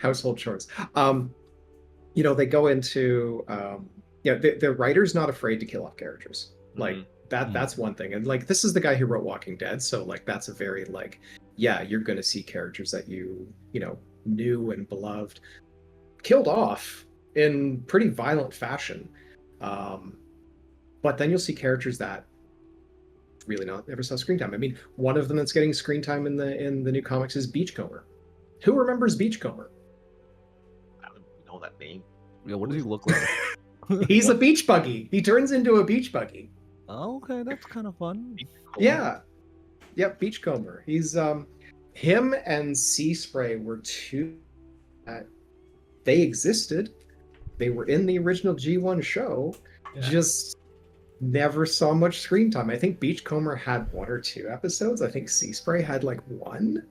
Household chores. You know, they go into the writer's not afraid to kill off characters. Like that's one thing. And like, this is the guy who wrote Walking Dead, so like that's a very like, yeah, you're gonna see characters that you know knew and beloved killed off in pretty violent fashion. But then you'll see characters that really never saw screen time. I mean, one of them that's getting screen time in the new comics is Beachcomber. Who remembers Beachcomber? I don't know that name. Yeah, what does he look like? He's a beach buggy. He turns into a beach buggy. Oh, okay, that's kind of fun. Yeah. Yep, Beachcomber. He's him and Sea Spray were two they existed. They were in the original G1 show. Yeah. Just never saw much screen time. I think Beachcomber had 1 or 2 episodes. I think Sea Spray had like 1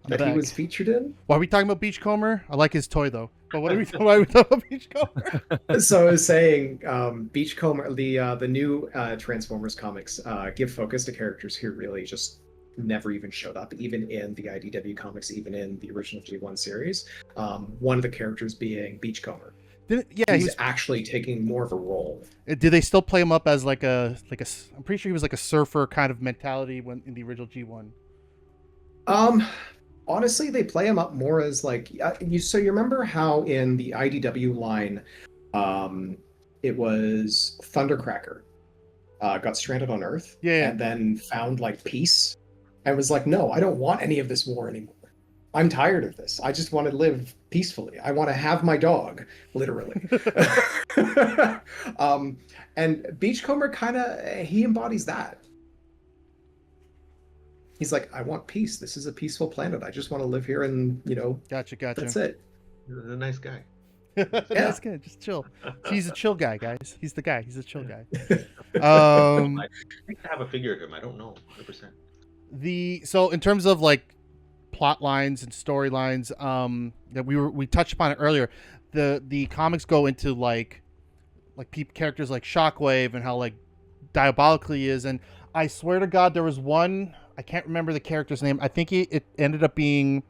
that he was featured in. Why are we talking about Beachcomber? I like his toy though. But why are we talking about Beachcomber? So I was saying, Beachcomber, the new Transformers comics give focus to characters who really just never even showed up, even in the IDW comics, even in the original G1 series. One of the characters being Beachcomber. He's actually taking more of a role. Do they still play him up as like a? I'm pretty sure he was like a surfer kind of mentality when in the original G1. Honestly, they play him up more as like you remember how in the IDW line, it was Thundercracker got stranded on Earth, and then found like peace, and was like, no, I don't want any of this war anymore. I'm tired of this. I just want to live peacefully. I want to have my dog, literally. And Beachcomber he embodies that. He's like, I want peace. This is a peaceful planet. I just want to live here, and Gotcha. That's it. He's a nice guy. That's good. Just chill. He's a chill guy, guys. He's the guy. He's a chill guy. I think I have a figure of him. I don't know 100%. So in terms of like plot lines and storylines, that we touched upon it earlier, the comics go into like characters like Shockwave and how like diabolical he is, and I swear to God there was one, I can't remember the character's name. I think it ended up being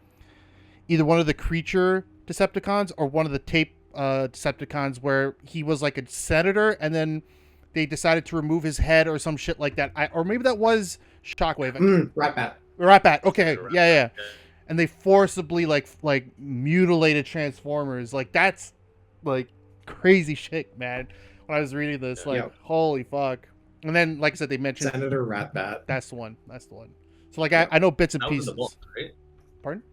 either one of the creature Decepticons or one of the tape Decepticons, where he was like a senator and then they decided to remove his head or some shit like that. Or maybe that was Shockwave. Ratbat. Okay. Yeah. And they forcibly like mutilated Transformers. Like that's like crazy shit, man. When I was reading this, holy fuck. And then, like I said, they mentioned Senator Ratbat. That's the one. So like I know bits and pieces. That was in the book, right? Pardon?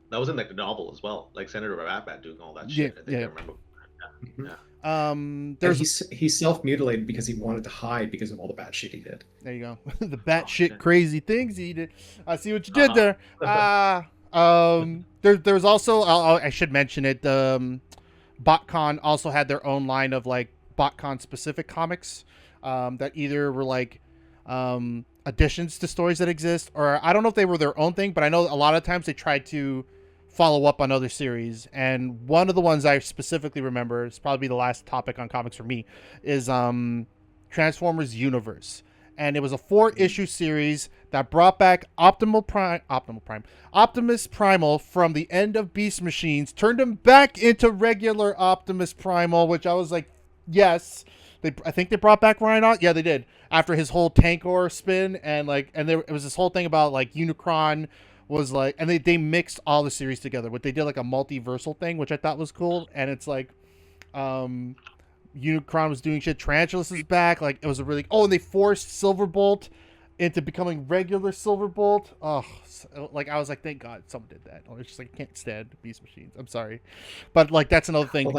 That was in like the novel as well, like Senator Ratbat doing all that shit. I remember. Yeah. He self-mutilated because he wanted to hide because of all the bad shit he did. There you go. The batshit crazy things he did. I see what you did there. There's also, I should mention it, BotCon also had their own line of like BotCon specific comics that either were like additions to stories that exist, or I don't know if they were their own thing, but I know a lot of times they tried to follow up on other series. And one of the ones I specifically remember, is probably the last topic on comics for me, is Transformers Universe. And it was a 4-issue series that brought back Optimus Primal from the end of Beast Machines, turned him back into regular Optimus Primal, which I was like, yes. I think they brought back Rhino. Yeah, they did. After his whole Tankor spin, and it was this whole thing about like Unicron was like, and they mixed all the series together, but they did like a multiversal thing, which I thought was cool. And it's like, Unicron was doing shit. Tarantulas is back. Like it was a really, and they forced Silverbolt into becoming regular Silverbolt. Oh, like I was like, thank God someone did that. I was just like, I can't stand Beast Machines. I'm sorry, but like that's another thing.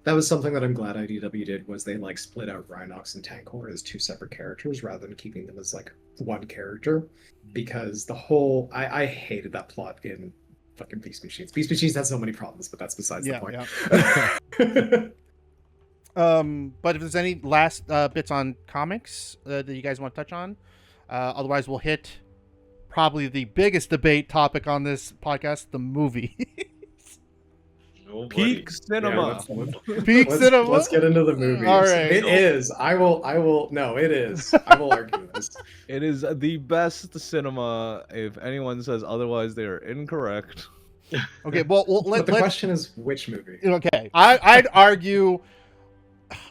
That was something that I'm glad IDW did, was they like split out Rhinox and Tankor as 2 separate characters rather than keeping them as like one character, because I hated that plot in fucking Beast Machines. Beast Machines has so many problems, but that's besides the point. But if there's any last bits on comics that you guys want to touch on, otherwise we'll hit probably the biggest debate topic on this podcast, the movie. Peak cinema. Cinema. Let's get into the movies. All right. It is. I will. No, it is. I will argue this. It is the best cinema. If anyone says otherwise, they are incorrect. Okay. Well, but the question is, which movie? Okay. I'd argue.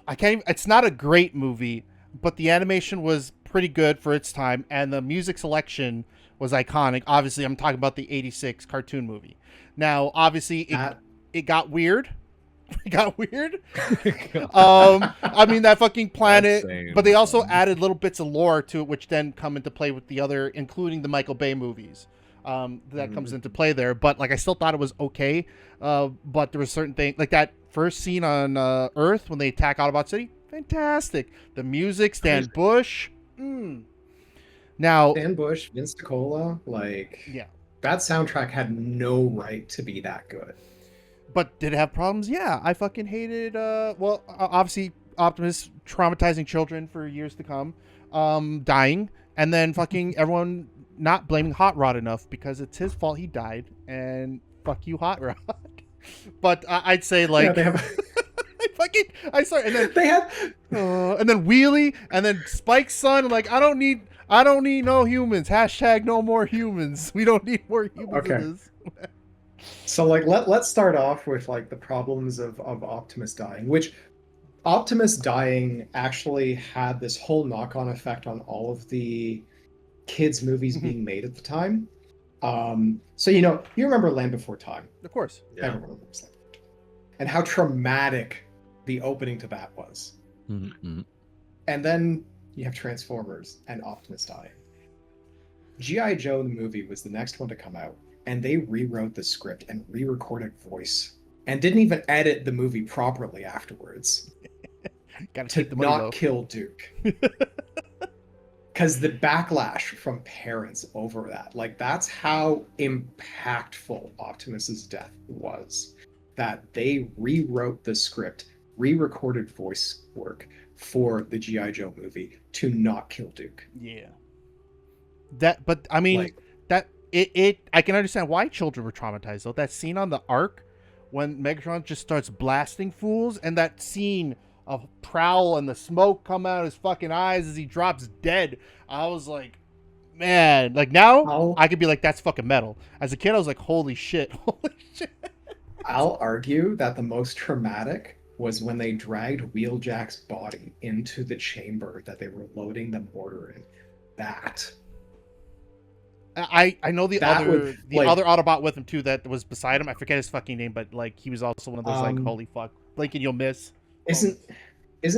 I can't even, it's not a great movie, but the animation was pretty good for its time, and the music selection was iconic. Obviously, I'm talking about the '86 cartoon movie. Now, obviously, it got weird. It got weird. I mean, that fucking planet. But they also added little bits of lore to it, which then come into play with the other, including the Michael Bay movies. That comes into play there. But like, I still thought it was okay. But there was certain things like that first scene on Earth when they attack Autobot City. Fantastic. The music, Stan Bush. Now, Stan Bush, Vince DiCola, that soundtrack had no right to be that good. But did it have problems? Yeah, I fucking hated. Obviously, Optimus traumatizing children for years to come, dying, and then fucking everyone not blaming Hot Rod enough because it's his fault he died, and fuck you, Hot Rod. But I'd say like Yeah, they have. I sorry, and then They have. and then Wheelie, and then Spike's son. Like I don't need no humans. Hashtag no more humans. We don't need more humans. Okay. In this. So like let's start off with like the problems of Optimus dying, which Optimus dying actually had this whole knock-on effect on all of the kids movies being made at the time. So you remember Land Before Time. Of course. Yeah. Everyone remembers Land Before Time. And how traumatic the opening to that was. Mm-hmm. And then you have Transformers and Optimus dying. G.I. Joe the movie was the next one to come out, and they rewrote the script and re-recorded voice and didn't even edit the movie properly afterwards Gotta to keep the money not low. kill Duke. Because the backlash from parents over that, like that's how impactful Optimus's death was. That they rewrote the script, re-recorded voice work for the G.I. Joe movie to not kill Duke. Yeah. But I mean, Like, I can understand why children were traumatized though. That scene on the Ark when Megatron just starts blasting fools, and that scene of Prowl and the smoke come out of his fucking eyes as he drops dead. I was like, man, like now I could be like, that's fucking metal. As a kid, I was like, holy shit, holy shit. I'll argue that the most traumatic was when they dragged Wheeljack's body into the chamber that they were loading the mortar in. That I know the That other would, the like- other Autobot with him too that was beside him. I forget his fucking name, but like he was also one of those like holy fuck, blink and you'll miss. isn't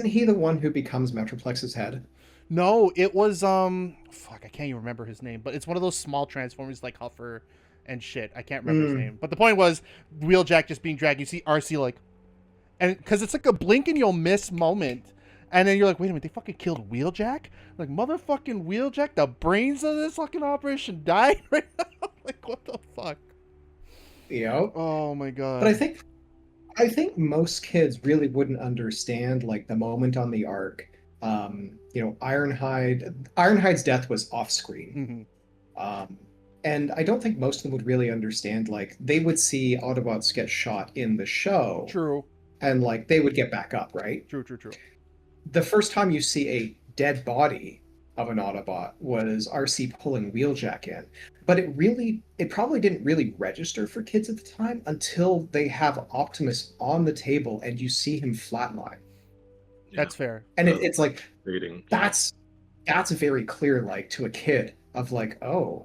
he the one who becomes Metroplex's head? No, it was fuck, I can't even remember his name, but it's one of those small Transformers like Huffer and shit. I can't remember his name. But the point was Wheeljack just being dragged. You see RC like, and because it's like a blink and you'll miss moment. And then you're like, wait a minute, they fucking killed Wheeljack? Like, motherfucking Wheeljack, the brains of this fucking operation died right now? Like, what the fuck? Oh my god. But I think most kids really wouldn't understand like the moment on the Ark. Ironhide's death was off screen. And I don't think most of them would really understand, like, they would see Autobots get shot in the show. True. And like they would get back up, right? True. The first time you see a dead body of an Autobot was RC pulling Wheeljack in. But it probably didn't really register for kids at the time until they have Optimus on the table and you see him flatline. That's fair. And it's like, Reading. that's very clear, like, to a kid of like, oh,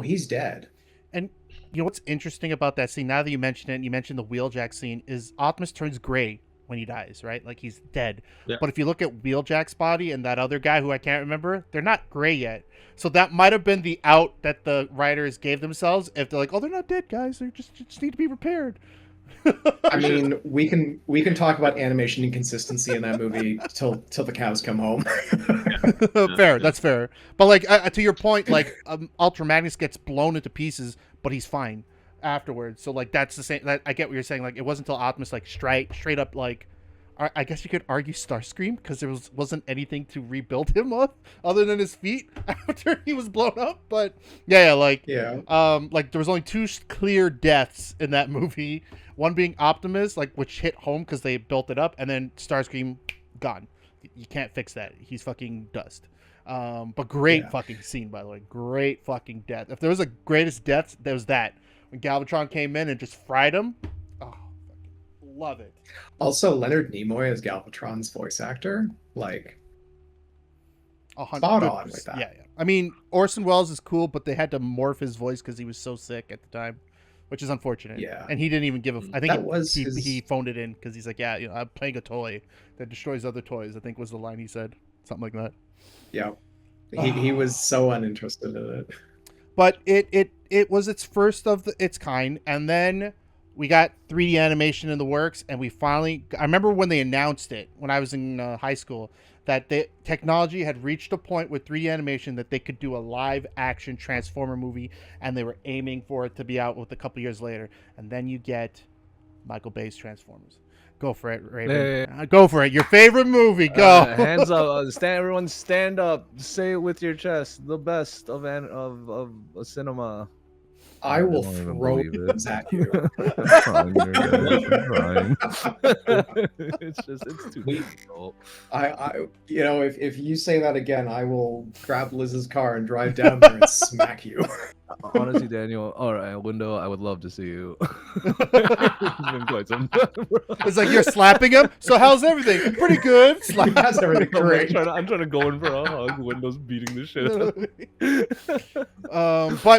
he's dead. And you know what's interesting about that scene, now that you mention it, and you mentioned the Wheeljack scene, is Optimus turns gray when he dies, right? Like he's dead. Yeah. But if you look at Wheeljack's body and that other guy who I can't remember, they're not gray yet. So that might have been the out that the writers gave themselves. If they're like, oh, they're not dead, guys. They just need to be repaired. I mean, we can talk about animation inconsistency in that movie till the cows come home. Fair, that's fair. But like to your point, like Ultra Magnus gets blown into pieces, but he's fine afterwards. So like that's the same. I get what you're saying. Like it wasn't until Optimus like straight up like, I guess you could argue Starscream because there wasn't anything to rebuild him of other than his feet after he was blown up. But like there was only two clear deaths in that movie. One being Optimus, like which hit home because they built it up, and then Starscream gone. You can't fix that. He's fucking dust. But great fucking scene, by the way. Great fucking death. If there was a greatest death, there was that. When Galvatron came in and just fried him. Oh, fucking love it. Also, Leonard Nimoy as Galvatron's voice actor, like, spot on with that. Yeah. I mean, Orson Welles is cool, but they had to morph his voice because he was so sick at the time, which is unfortunate. Yeah. And he didn't even give a. I think that he phoned it in because he's like, yeah, I'm playing a toy that destroys other toys. I think was the line he said, something like that. Yeah. He was so uninterested in it. But it was its first of its kind, and then we got 3D animation in the works, and we finally. I remember when they announced it when I was in high school that the technology had reached a point with 3D animation that they could do a live action Transformer movie, and they were aiming for it to be out with a couple years later. And then you get Michael Bay's Transformers. Go for it, Raven. Go for it. Your favorite movie. Go. Hands up. Everyone stand up. Say it with your chest. The best of cinema. I will don't even throw believe it. things at you. I'm trying, I'm trying. It's too difficult. If you say that again, I will grab Liz's car and drive down there and smack you. Honestly, Daniel, all right, Window, I would love to see you. It's been quite some time, bro. It's like you're slapping him. So how's everything? Pretty good. That's everything great. I'm trying to go in for a hug. Window's beating the shit out of me.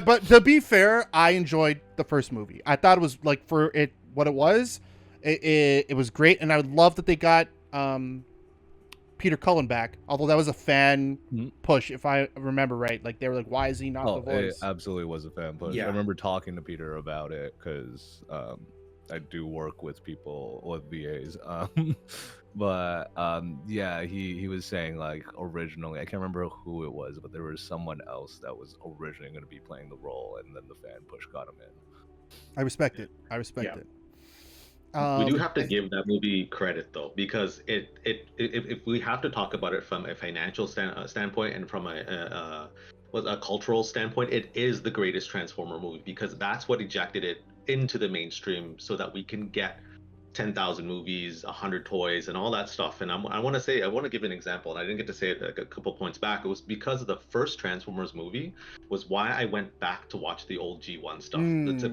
But to be fair, I enjoyed the first movie. I thought it was like for it what it was. It was great, and I would love that they got Peter Cullen back. Although that was a fan push, if I remember right. Like they were like, "Why is he not the voice?" It absolutely was a fan push. Yeah. I remember talking to Peter about it because I do work with people with VAs. Yeah, he was saying like originally, I can't remember who it was, but there was someone else that was originally going to be playing the role, and then the fan push got him in. I respect it. it. We do have to give that movie credit though, because if we have to talk about it from a financial standpoint and from a cultural standpoint, it is the greatest Transformer movie because that's what ejected it into the mainstream so that we can get 10,000 movies, 100 toys, and all that stuff. And I want to give an example, and I didn't get to say it like a couple points back. It was because of the first Transformers movie was why I went back to watch the old G1 stuff.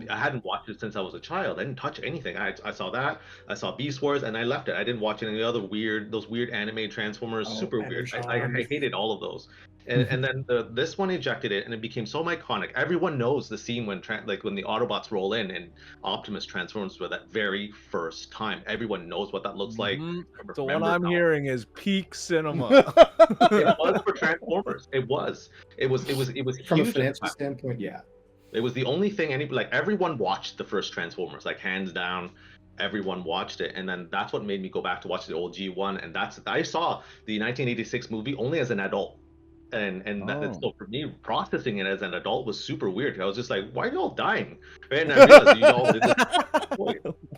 I hadn't watched it since I was a child. I didn't touch anything. I saw that. I saw Beast Wars, and I left it. I didn't watch any other those weird anime Transformers. Super weird. I hated all of those. And then this one ejected it, and it became so iconic. Everyone knows the scene when the Autobots roll in and Optimus transforms for that very first time. Everyone knows what that looks like. So what I'm hearing is peak cinema. It was for Transformers. It was From a huge financial standpoint, yeah. It was the only thing everyone watched the first Transformers, like hands down. Everyone watched it, and then that's what made me go back to watch the old G1. And I saw the 1986 movie only as an adult. So for me, processing it as an adult was super weird. I was just like, why are y'all dying? Right? And I realized you all did this.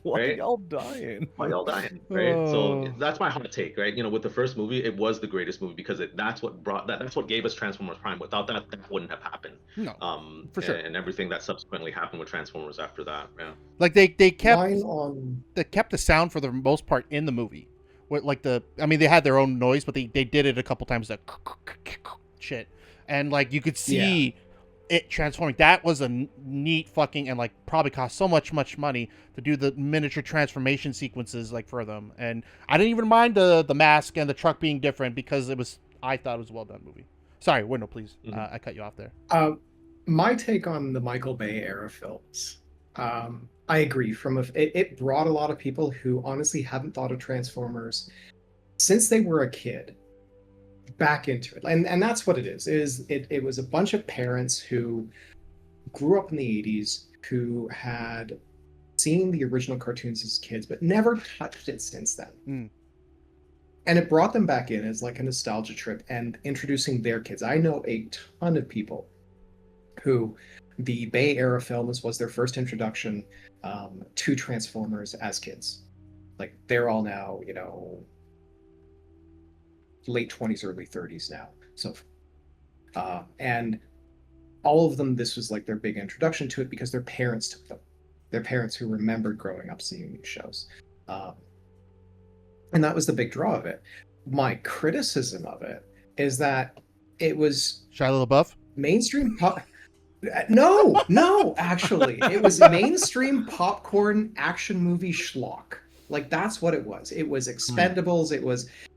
Why are y'all dying? Why y'all dying? Right? So that's my hot take, right? With the first movie, it was the greatest movie because that's what gave us Transformers Prime. Without that wouldn't have happened. No, for sure. And everything that subsequently happened with Transformers after that. Yeah. Like they kept the sound for the most part in the movie. They had their own noise, but they did it a couple times. That shit, and like you could see it transforming. That was a neat fucking, and like probably cost so much money to do the miniature transformation sequences like for them. And I didn't even mind the mask and the truck being different because I thought it was a well done movie. Sorry, Window, please. I cut you off there. My take on the Michael Bay era films. I agree. It brought a lot of people who honestly hadn't thought of Transformers since they were a kid back into it, and that's what it is. It was a bunch of parents who grew up in the 80s who had seen the original cartoons as kids but never touched it since then. And it brought them back in as like a nostalgia trip and introducing their kids. I know a ton of people who the Bay era films was their first introduction to Transformers as kids. Like they're all now, late 20s, early 30s now. So, and all of them, this was like their big introduction to it because their parents took them. Their parents who remembered growing up seeing these shows. And that was the big draw of it. My criticism of it is that it was Shia LaBeouf? Mainstream pop. No, actually. It was mainstream popcorn action movie schlock. Like that's what it was. It was Expendables.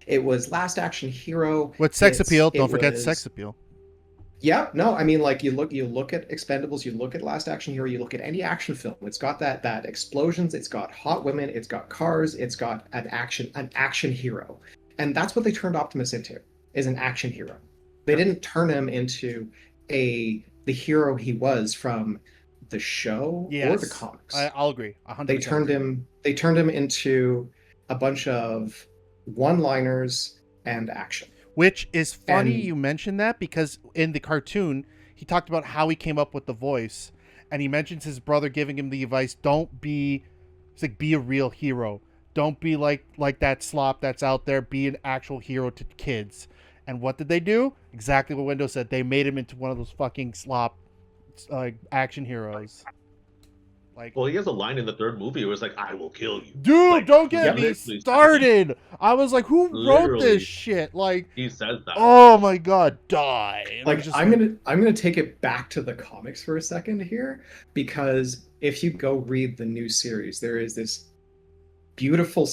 It was Last Action Hero. With sex appeal. Don't forget sex appeal. Yeah, no, I mean, like you look at Expendables, you look at Last Action Hero, you look at any action film. It's got that explosions, it's got hot women, it's got cars, it's got an action hero, and that's what they turned Optimus into, is an action hero. They didn't turn him into the hero he was from the show or the comics. I'll agree. 100%. They turned him into a bunch of one-liners and action. Which is funny you mentioned that, because in the cartoon, he talked about how he came up with the voice, and he mentions his brother giving him the advice, be a real hero. Don't be like that slop that's out there. Be an actual hero to kids. And what did they do? Exactly what Window said. They made him into one of those fucking slop action heroes. Like, Well, he has a line in the third movie where it's like, "I will kill you." dude, Like, don't get he me literally started. I was like, who wrote Literally. this shit? Like, He says that. oh my god, die. And Like, I'm gonna take it back to the comics for a second here, because if you go read the new series, there is this beautiful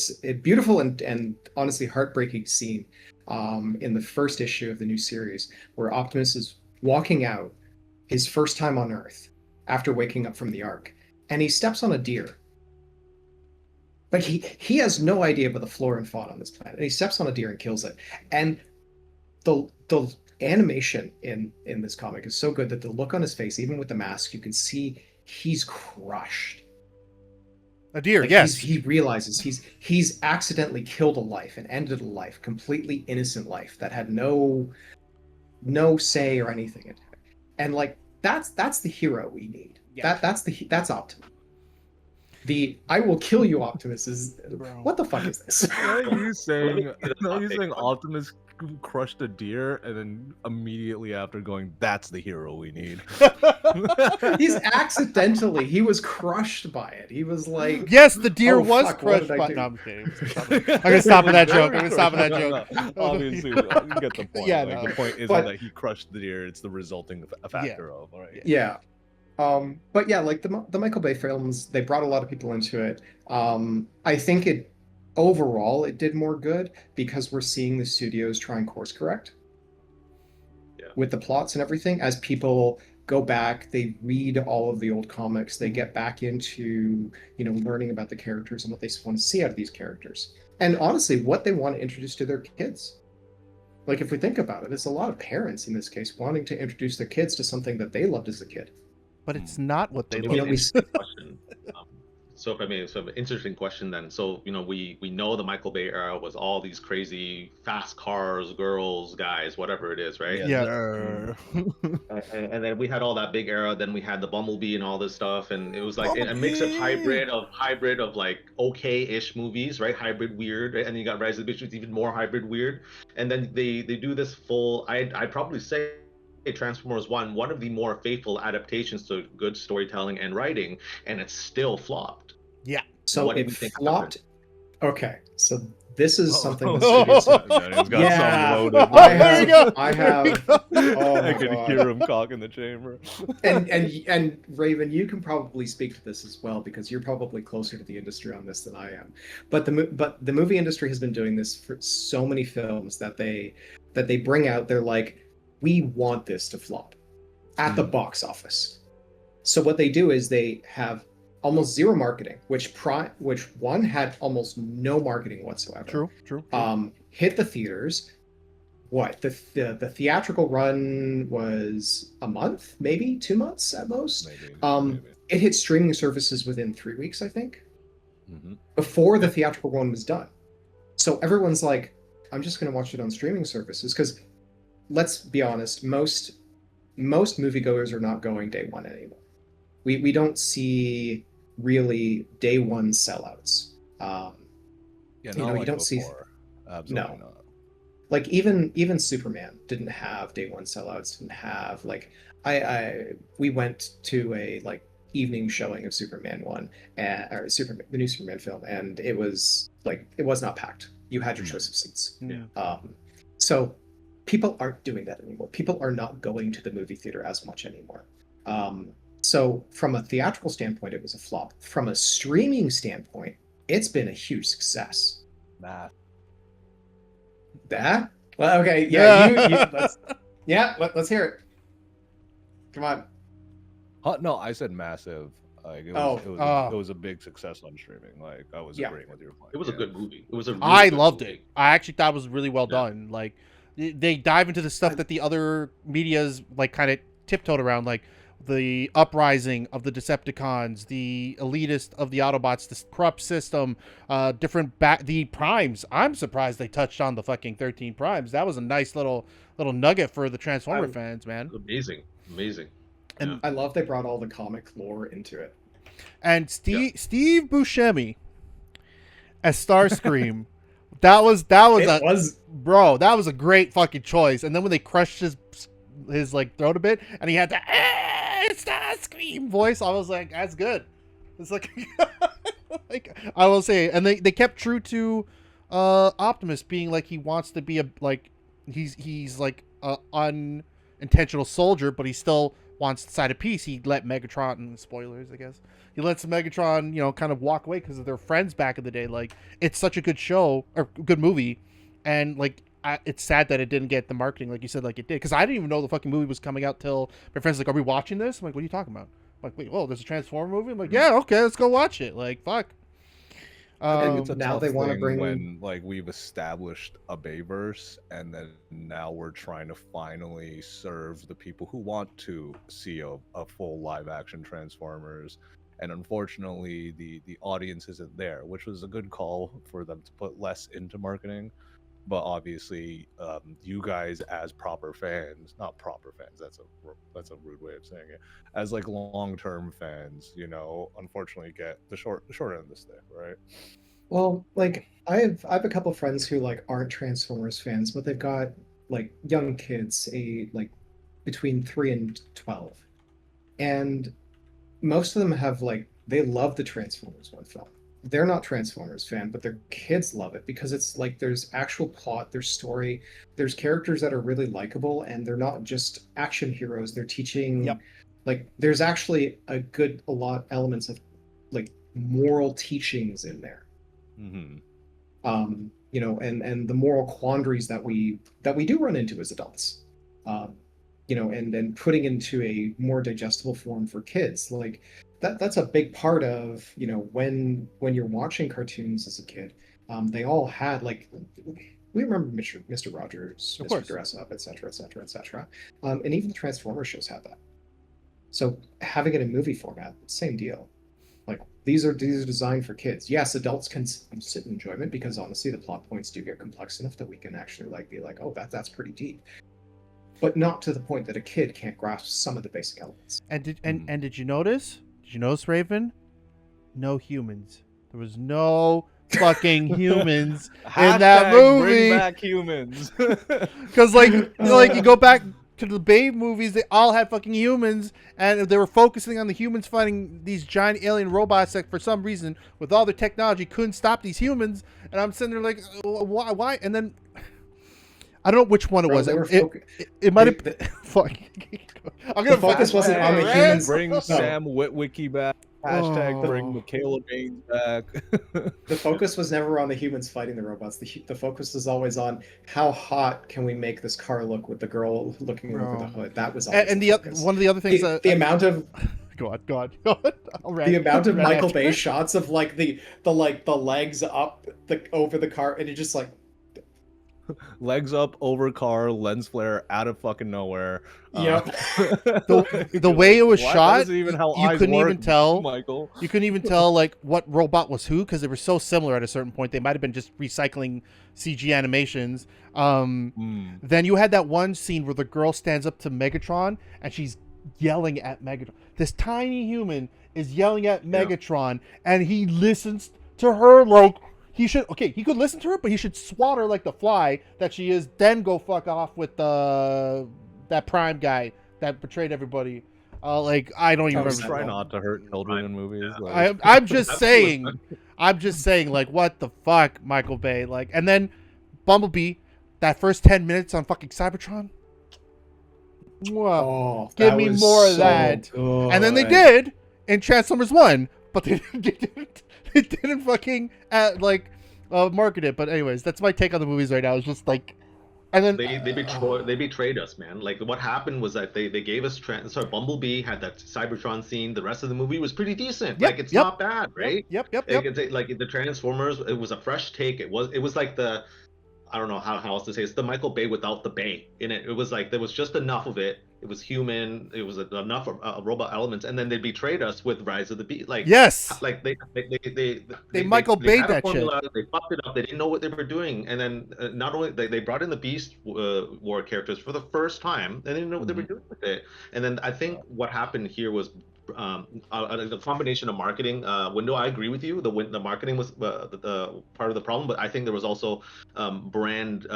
and honestly heartbreaking scene in the first issue of the new series where Optimus is walking out his first time on Earth after waking up from the Ark, and he steps on a deer. Like, he has no idea about the flora and fauna on this planet, and he steps on a deer and kills it. And the animation in this comic is so good that the look on his face, even with the mask, you can see he's crushed. a deer, Like, yes. he realizes he's accidentally killed a life and ended a life, completely innocent life that had no say or anything in it. And like, that's the hero we need. Yeah. That's Optimus. The "I will kill you" Optimus is, what the fuck is this? Are you saying Topic. Optimus crushed a deer and then immediately after going, "That's the hero we need"? He was crushed by it. He was like, Yes, the deer Oh, was fuck, what crushed did I by. do? No, I'm kidding. I'm gonna stop at that joke. I'm gonna stop at that joke. No. Obviously, you get the point. Yeah, Like, no. the point isn't But- that he crushed the deer; it's the resulting factor of. All right. yeah. But yeah, like the Michael Bay films, they brought a lot of people into it. I think overall it did more good because we're seeing the studios try and course correct with the plots and everything. As people go back, they read all of the old comics, they get back into, learning about the characters and what they want to see out of these characters, and honestly what they want to introduce to their kids. Like, if we think about it, it's a lot of parents in this case wanting to introduce their kids to something that they loved as a kid. But it's not what they Maybe look. an interesting question. So if I may, so an interesting question then. So we know the Michael Bay era was all these crazy fast cars, girls, guys, whatever it is, right? Yeah. And then we had all that big era. Then we had the Bumblebee and all this stuff, and it was like a mix of hybrid of like okay-ish movies, right? Hybrid weird, right? And you got Rise of the Beast, even more hybrid weird. And then they do this full. I'd probably say Transformers one of the more faithful adaptations to good storytelling and writing, and it still flopped. Yeah. So What do it you think flopped. Okay, so this is something Oh. the studios. He's got Yeah. some loaded. There you go. I have. Oh my I could God. hear him cock in the chamber. And Raven, you can probably speak to this as well because you're probably closer to the industry on this than I am. But the movie industry has been doing this for so many films that they bring out. They're like, we want this to flop at the box office. So what they do is they have almost zero marketing, which one had almost no marketing whatsoever. True. Hit the theaters. What the theatrical run was a month, maybe 2 months at most. Maybe. It hit streaming services within 3 weeks, I think, Mhm. before the theatrical run was done. So everyone's like, I'm just going to watch it on streaming services because, let's be honest, most moviegoers are not going day one anymore. We don't see really day one sellouts. Yeah, you not like don't see. before. Absolutely not. Like even Superman didn't have day one sellouts. Didn't have like we went to a like evening showing of Superman 1 or the new Superman film, and it was not packed. You had your choice of seats. Yeah. So people aren't doing that anymore. People are not going to the movie theater as much anymore. So from a theatrical standpoint, it was a flop. From a streaming standpoint, it's been a huge success. Nah. That? Well, okay, yeah, let's hear it. Come on. No, I said massive. Like it was a big success on streaming. Like I was agreeing with your point. It was a good movie. It was a. Really I good loved movie. it. I actually thought it was really well done. Like they dive into the stuff that the other media's like kind of tiptoed around, like the uprising of the Decepticons, the elitist of the Autobots, the corrupt system, the primes. I'm surprised they touched on the fucking 13 primes. That was a nice little nugget for the Transformer fans, man. Amazing. And I love they brought all the comic lore into it. And Steve Buscemi, as Starscream. that was bro. That was a great fucking choice. And then when they crushed his like throat a bit, and he had the Starscream voice, I was like, that's good. It's like, like I will say, and they kept true to Optimus being like he wants to be he's like a unintentional soldier, but he still wants the side of peace. He let Megatron, and spoilers, I guess, he lets Megatron, kind of walk away because of their friends back in the day. Like, it's such a good show or good movie, and like it's sad that it didn't get the marketing like you said like it did, because I didn't even know the fucking movie was coming out till my friends like, are we watching this? I'm like, what are you talking about? I'm like, wait, whoa, there's a Transformer movie? I'm like, yeah, okay, let's go watch it. Like, fuck. I think it's a now tough they want to thing bring when like we've established a Bayverse, and then now we're trying to finally serve the people who want to see a full live action Transformers, and unfortunately the audience isn't there, which was a good call for them to put less into marketing. But obviously, you guys as proper fans, not proper fans, that's a rude way of saying it, as like long-term fans, unfortunately get the short end of the stick, right? Well, like I have a couple friends who like aren't Transformers fans, but they've got like young kids, like between 3 and 12. And most of them have like they love the Transformers one film. They're not Transformers fan, but their kids love it because it's like there's actual plot, there's story, there's characters that are really likable, and they're not just action heroes. They're teaching like there's actually a lot elements of like moral teachings in there. Mm-hmm. And the moral quandaries that we do run into as adults. And putting into a more digestible form for kids. Like that's a big part of, when you're watching cartoons as a kid. They all had like we remember Mr. Rogers, of Mr. course. Dress Up, etc., etc., etc. And even the Transformers shows have that. So having it in movie format, same deal. Like these are designed for kids. Yes, adults can sit in enjoyment because honestly, the plot points do get complex enough that we can actually like be like, oh, that's pretty deep, but not to the point that a kid can't grasp some of the basic elements. And did you notice? Did you notice, Raven? No humans. There was no fucking humans in that movie. Bring back humans. Because like you go back to the Babe movies, they all had fucking humans, and they were focusing on the humans fighting these giant alien robots that for some reason, with all their technology, couldn't stop these humans. And I'm sitting there like, why? And then I don't know which one it was. It might have. Fuck. The focus wasn't on the humans. Bring Sam Witwicky back. Hashtag bring Michaela Baines back. The focus was never on the humans fighting the robots. The focus was always on how hot can we make this car look with the girl looking over the hood. That was always and the focus. One of the other things the amount of go on. The amount of Michael Bay shots of like the legs up over the car, and it just like legs up over car, lens flare out of fucking nowhere. Yep. The way it was shot, even how you couldn't even tell. Michael. You couldn't even tell like what robot was who because they were so similar at a certain point. They might have been just recycling CG animations. Then you had that one scene where the girl stands up to Megatron and she's yelling at Megatron. This tiny human is yelling at Megatron, and he listens to her like. He could listen to her, but he should swat her like the fly that she is, then go fuck off with that Prime guy that betrayed everybody. I don't even remember. Try not to hurt children in movies. I'm just saying, like, what the fuck, Michael Bay? Like, and then Bumblebee, that first 10 minutes on fucking Cybertron. Give me more of that. Good. And then they did in Transformers 1, but they didn't fucking market it. But anyways, that's my take on the movies right now. It's just like, and then they betrayed us, man. Like what happened was that they gave us Bumblebee had that Cybertron scene. The rest of the movie was pretty decent. It's not bad, right? Yep. Like the Transformers, it was a fresh take. It was like the, I don't know how else to say it. It's the Michael Bay without the Bay in it. It was like there was just enough of it. It was human. It was enough robot elements, and then they betrayed us with Rise of the Beast. Like yes, like they Michael Bay'd that formula, shit. They fucked it up. They didn't know what they were doing, and then not only they brought in the Beast War characters for the first time, and they didn't know what they were doing with it. And then I think what happened here was a combination of marketing. Window, I agree with you. The marketing was the part of the problem, but I think there was also brand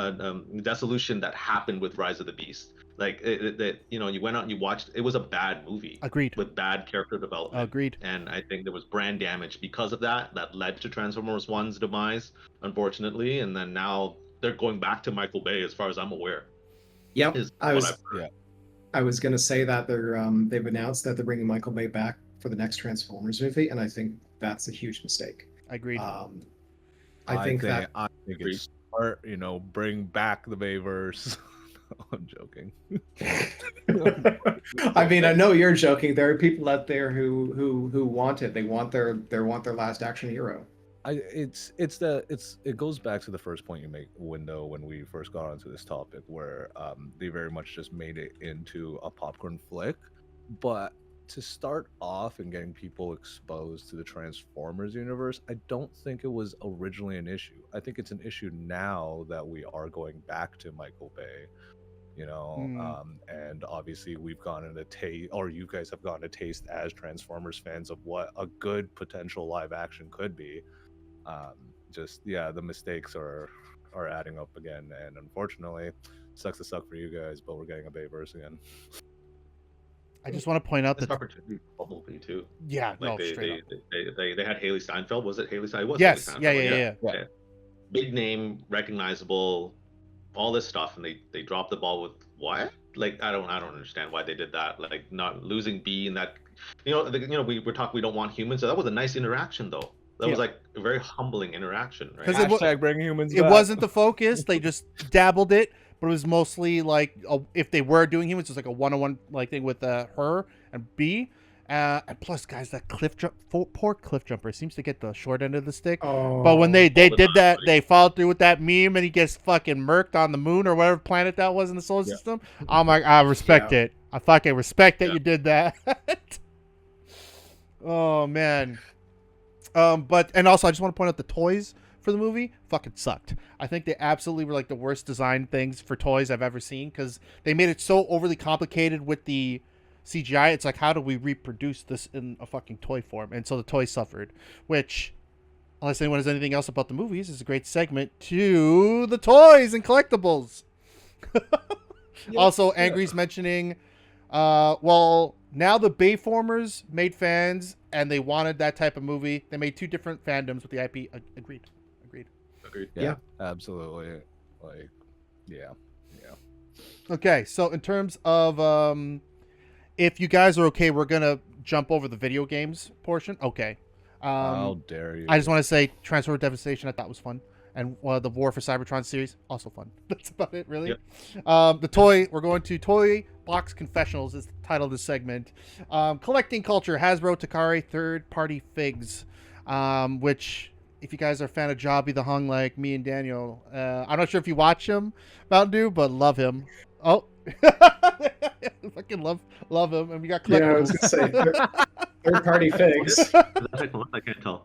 dissolution that happened with Rise of the Beast. Like you went out and you watched. It was a bad movie. Agreed. With bad character development. Agreed. And I think there was brand damage because of that. That led to Transformers One's demise, unfortunately. And then now they're going back to Michael Bay, as far as I'm aware. Yep. I was going to say that they've announced that they're bringing Michael Bay back for the next Transformers movie, and I think that's a huge mistake. Agreed. I think it's smart, bring back the Bayverse. I'm joking. I mean, I know you're joking. There are people out there who want it. They want their last action hero. It goes back to the first point you make, Window, when we first got onto this topic, where they very much just made it into a popcorn flick. But to start off and getting people exposed to the Transformers universe, I don't think it was originally an issue. I think it's an issue now that we are going back to Michael Bay. And obviously we've gotten a taste, or you guys have gotten a taste as Transformers fans, of what a good potential live action could be. The mistakes are adding up again, and unfortunately, sucks to suck for you guys, but we're getting a Bayverse again. I just want to point out that Bumblebee too. Yeah, like they had Haley Steinfeld. Was it Haley Steinfeld? Yes. Haley Steinfeld. Yeah. Big name, recognizable, all this stuff, and they dropped the ball with what? Like I don't understand why they did that. Like not losing B and that, we don't want humans. So that was a nice interaction though. That was like a very humbling interaction, right? Hashtag bring humans back. It wasn't the focus. They just dabbled it, but it was mostly like if they were doing humans, it was like a one-on-one like thing with her and B. And plus, guys, that poor cliff jumper seems to get the short end of the stick. Oh, but when they did that, they followed through with that meme, and he gets fucking murked on the moon or whatever planet that was in the solar system. I'm like, I respect it. I fucking respect that you did that. Oh man. And also, I just want to point out the toys for the movie fucking sucked. I think they absolutely were like the worst designed things for toys I've ever seen, because they made it so overly complicated with the CGI. It's like, how do we reproduce this in a fucking toy form? And so the toys suffered, which, unless anyone has anything else about the movies, is a great segment to the toys and collectibles. Also, Angry's mentioning, now the Bayformers made fans and they wanted that type of movie. They made two different fandoms with the IP. Agreed. Yeah, absolutely. Okay, so in terms of if you guys are okay, we're gonna jump over the video games portion. Okay. How dare you? I just want to say Transformer Devastation I thought was fun. And the War for Cybertron series, also fun. That's about it, really. Yep. We're going to Toy Box Confessionals is the title of this segment. Collecting Culture, Hasbro, Takari, third-party figs. Which, if you guys are a fan of Jobby the Hung like me and Daniel, I'm not sure if you watch him, MtnDeu, but love him. Oh. Fucking love him. And we got collectibles. Yeah, I was going to say, third-party figs. I can't tell.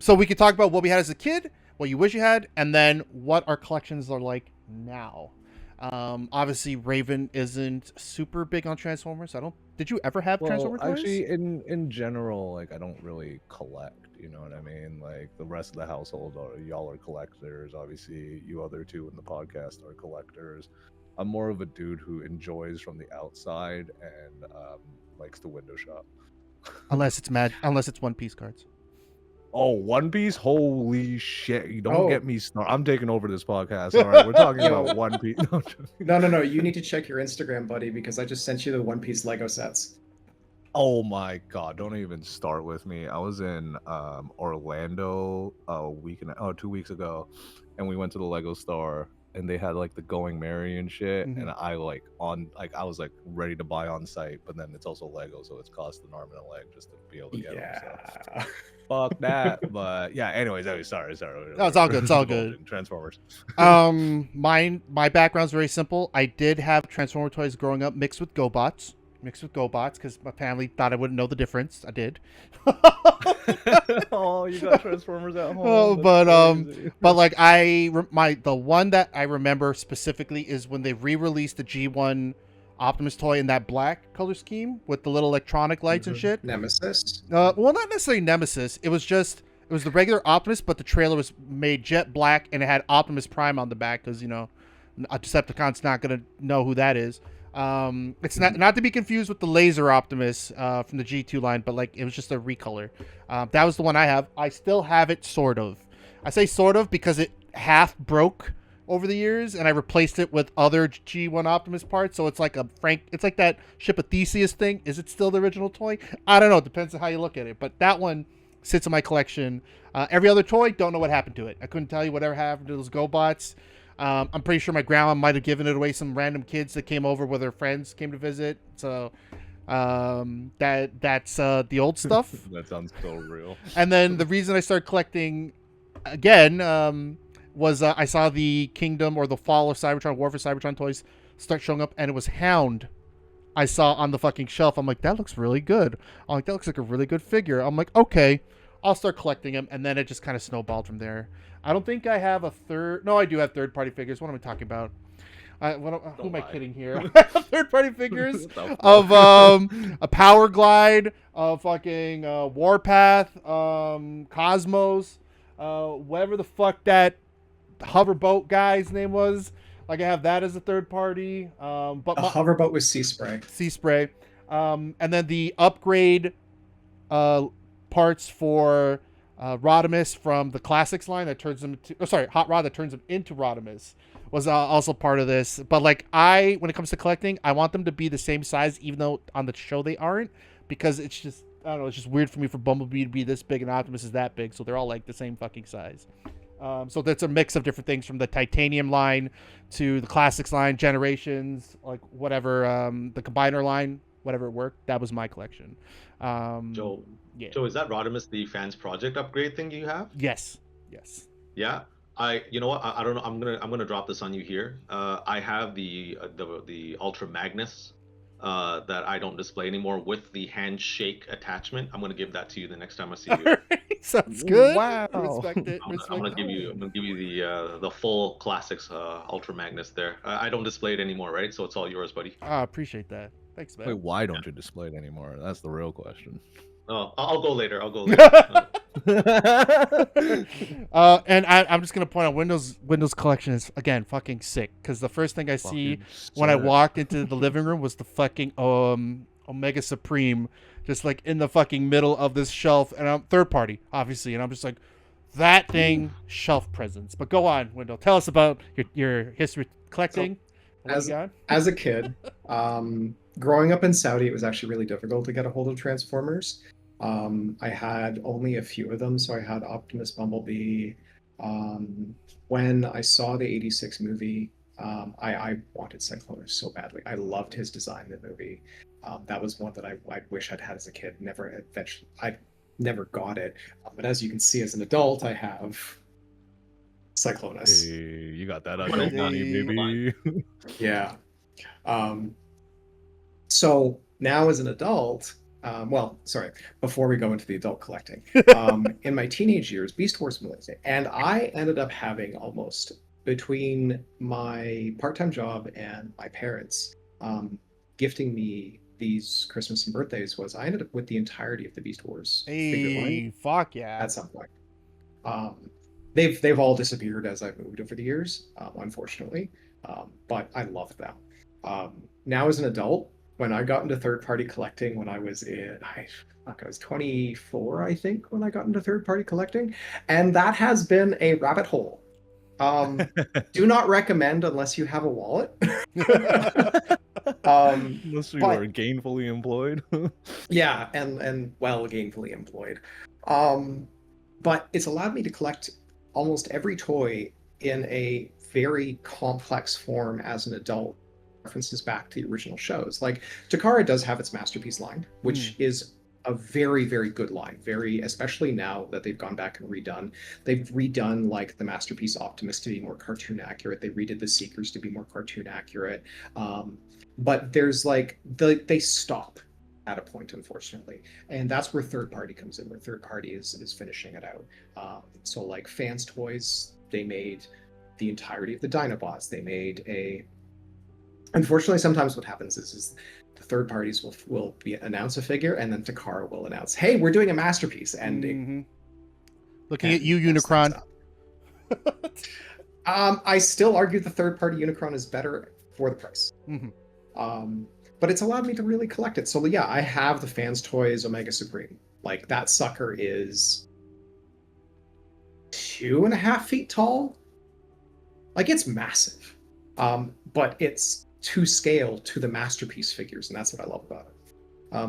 So we could talk about what we had as a kid, what you wish you had, and then what our collections are like now. Obviously Raven isn't super big on Transformers. Did you ever have Transformer toys? Actually, in general, like I don't really collect, you know what I mean? Like the rest of the household y'all are collectors. Obviously you other two in the podcast are collectors. I'm more of a dude who enjoys from the outside and likes to window shop. Unless it's One Piece cards. Oh, One Piece? Holy shit. You don't get me started. I'm taking over this podcast. All right, we're talking about One Piece. No. You need to check your Instagram, buddy, because I just sent you the One Piece Lego sets. Oh my god, don't even start with me. I was in Orlando 2 weeks ago, and we went to the Lego store, and they had like the Going Merry and shit, and I was like ready to buy on site, but then it's also Lego, so it's cost an arm and a leg just to be able to get them. So. Fuck that. But yeah, anyways, sorry. No, it's all good. It's all good. Transformers. My background's very simple. I did have Transformer toys growing up, mixed with GoBots, because my family thought I wouldn't know the difference. I did. Oh, you got Transformers at home. Oh, but like the one that I remember specifically is when they re-released the G1 Optimus toy in that black color scheme with the little electronic lights and shit. Nemesis. Well, not necessarily Nemesis. It was the regular Optimus, but the trailer was made jet black and it had Optimus Prime on the back because, you know, a Decepticon's not going to know who that is. It's not to be confused with the laser Optimus from the G2 line, but like it was just a recolor. That was the one I have. I still have it, sort of. I say sort of because it half broke over the years, and I replaced it with other G1 Optimus parts. So it's like it's like that Ship of Theseus thing. Is it still the original toy? I don't know. It depends on how you look at it. But that one sits in my collection. Every other toy, don't know what happened to it. I couldn't tell you whatever happened to those GoBots. I'm pretty sure my grandma might have given it away to some random kids that came over with their friends came to visit. So that's the old stuff. That sounds so real. And then the reason I started collecting again was I saw the Kingdom or the Fall of Cybertron, War for Cybertron toys start showing up, and it was Hound I saw on the fucking shelf. I'm like, that looks really good. I'm like, that looks like a really good figure. I'm like, okay, I'll start collecting them, and then it just kind of snowballed from there. I don't think I have a third. No, I do have third-party figures. What am I talking about? Who am I kidding here? I have third-party figures of a Power Glide, fucking Warpath, Cosmos, whatever the fuck that hoverboat guy's name was. Like I have that as a third party. But a hoverboat with sea spray. Sea spray. And then the upgrade parts for Rodimus from the Classics line that turns them into, Hot Rod that turns them into Rodimus was also part of this. But like when it comes to collecting, I want them to be the same size, even though on the show they aren't, because it's just, I don't know, it's just weird for me for Bumblebee to be this big and Optimus is that big, so they're all like the same fucking size. So that's a mix of different things from the Titanium line to the Classics line, Generations, like whatever, the Combiner line, whatever it worked. That was my collection. Joe, is that Rodimus the Fans Project upgrade thing you have? Yes. Yeah. You know what? I don't know. I'm gonna drop this on you here. I have the Ultra Magnus that I don't display anymore with the handshake attachment. I'm gonna give that to you the next time I see you. Right, sounds good. Wow. Respect it. I'm gonna give you the full Classics Ultra Magnus there. I don't display it anymore, right? So it's all yours, buddy. I appreciate that. Thanks, man. Wait, why don't you display it anymore? That's the real question. Oh, I'll go later. And I'm just gonna point out Windows collection is again fucking sick, because the first thing I see when I walked into the living room was the fucking Omega Supreme, just like in the fucking middle of this shelf, and I'm third party obviously, and I'm just like, that thing shelf presence. But go on, Window, tell us about your history collecting. As a kid, growing up in Saudi, it was actually really difficult to get a hold of Transformers. I had only a few of them, so I had Optimus, Bumblebee. When I saw the '86 movie, I wanted Cyclonus so badly. I loved his design in the movie. That was one that I wish I'd had as a kid. I never got it. But as you can see, as an adult, I have Cyclonus. Hey, you got that adult money, baby. Yeah. So now as an adult, before we go into the adult collecting, in my teenage years, Beast Wars was amazing. And I ended up having almost, between my part-time job and my parents gifting me these Christmas and birthdays, I ended up with the entirety of the Beast Wars figure line. Fuck yeah. At some point. They've all disappeared as I've moved over the years, unfortunately. But I loved them. Now as an adult, when I got into third-party collecting, when I was 24, I think, when I got into third-party collecting, and that has been a rabbit hole. Do not recommend unless you have a wallet. Unless you are gainfully employed. Yeah, and well, gainfully employed. But it's allowed me to collect almost every toy in a very complex form as an adult. References back to the original shows. Like Takara does have its Masterpiece line, which is a very, very good line. Especially now that they've gone back and redone. They've redone like the Masterpiece Optimus to be more cartoon accurate. They redid the Seekers to be more cartoon accurate. But there's like they stop at a point, unfortunately, and that's where third party comes in. Where third party is finishing it out. So like Fans Toys, they made the entirety of the Dinobots. They made a Unfortunately, sometimes what happens is the third parties will announce a figure, and then Takara will announce, "Hey, we're doing a masterpiece," and it Looking at can you, mess things Unicron. up. I still argue the third-party Unicron is better for the price. But it's allowed me to really collect it. So yeah, I have the Fans Toys Omega Supreme. Like that sucker is 2.5 feet tall. Like it's massive. But it's to scale to the masterpiece figures, and that's what I love about it.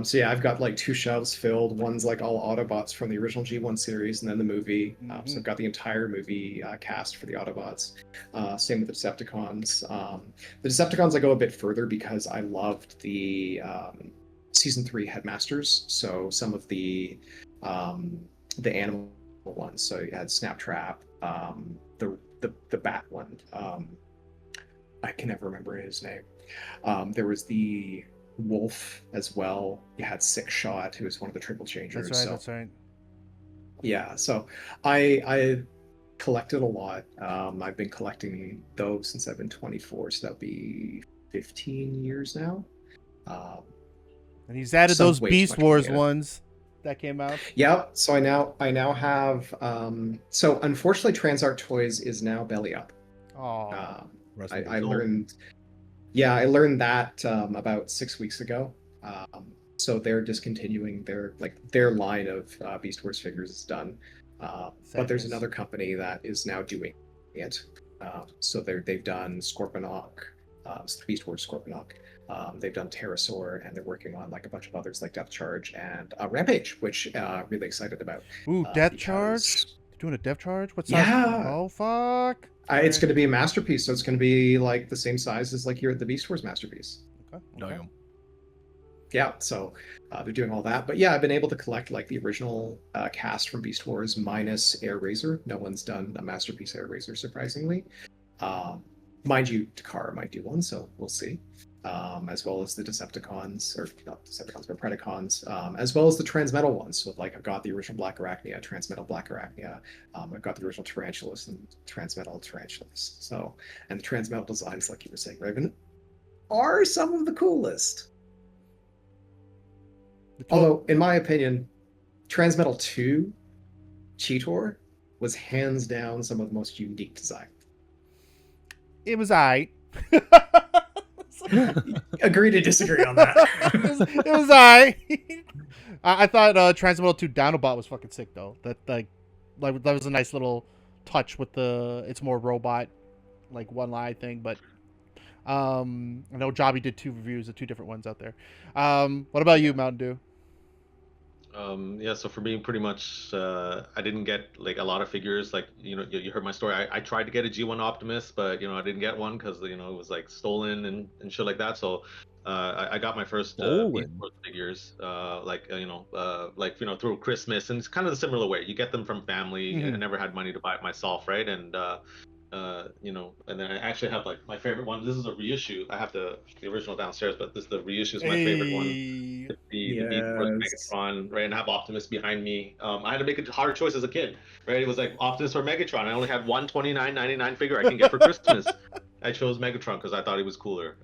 So yeah, I've got like 2 shelves filled. One's like all Autobots from the original G1 series, and then the movie. So I've got the entire movie cast for the Autobots. Same with the Decepticons. The Decepticons I go a bit further because I loved the season 3 headmasters. So some of the animal ones. So you had Snaptrap, the bat one. I can never remember his name. There was the Wolf as well. You had Six Shot, who was one of the triple changers. That's right. Yeah, so I collected a lot. I've been collecting those since I've been 24, so that'll be 15 years now. And he's added those Beast Wars ones that came out. Yeah, so I now have. So unfortunately, Transart Toys is now belly up. Oh, I learned. Yeah, I learned that about 6 weeks ago. So they're discontinuing their line of Beast Wars figures is done. But there's another company that is now doing it. So they've done Scorponok, Beast Wars Scorponok. They've done Pterosaur, and they're working on like a bunch of others like Depth Charge and Rampage, which really excited about. Ooh, Depth Charge? They're doing a Depth Charge? What's that? Yeah. Oh fuck. It's going to be a masterpiece, so it's going to be like the same size as like the Beast Wars masterpiece. Okay. Yeah, so they're doing all that. But yeah, I've been able to collect like the original cast from Beast Wars minus Air Razor. No one's done a masterpiece Air Razor, surprisingly. Mind you, Takara might do one, so we'll see. As well as the Decepticons, or not Decepticons, but Predacons, as well as the Transmetal ones. So like I've got the original Black Arachnia, Transmetal Black Arachnia. I've got the original Tarantulas and Transmetal Tarantulas. So, and the Transmetal designs, like you were saying, Raven, are some of the coolest. Although, in my opinion, Transmetal 2 Cheetor was hands down some of the most unique design. It was aight. Agree to disagree on that. it was aight. I thought Transmetal 2 Dinobot was fucking sick though. That was a nice little touch with it's more robot, like one eye thing. But I know Jobby did 2 reviews of 2 different ones out there. What about you, MtnDeu? Yeah, so for me, pretty much, I didn't get like a lot of figures. Like, you heard my story. I tried to get a G1 Optimus, but I didn't get one because it was like stolen and shit like that. So I got my first Beast Wars figures, through Christmas, and it's kind of the similar way. You get them from family. I never had money to buy it myself, right? And and then I actually have like my favorite one. This is a reissue. I have the original downstairs, but the reissue is my favorite one. The Beast Wars Megatron, right? And I have Optimus behind me. I had to make a hard choice as a kid, right? It was like Optimus or Megatron. I only had one $29.99 figure I can get for Christmas. I chose Megatron because I thought he was cooler.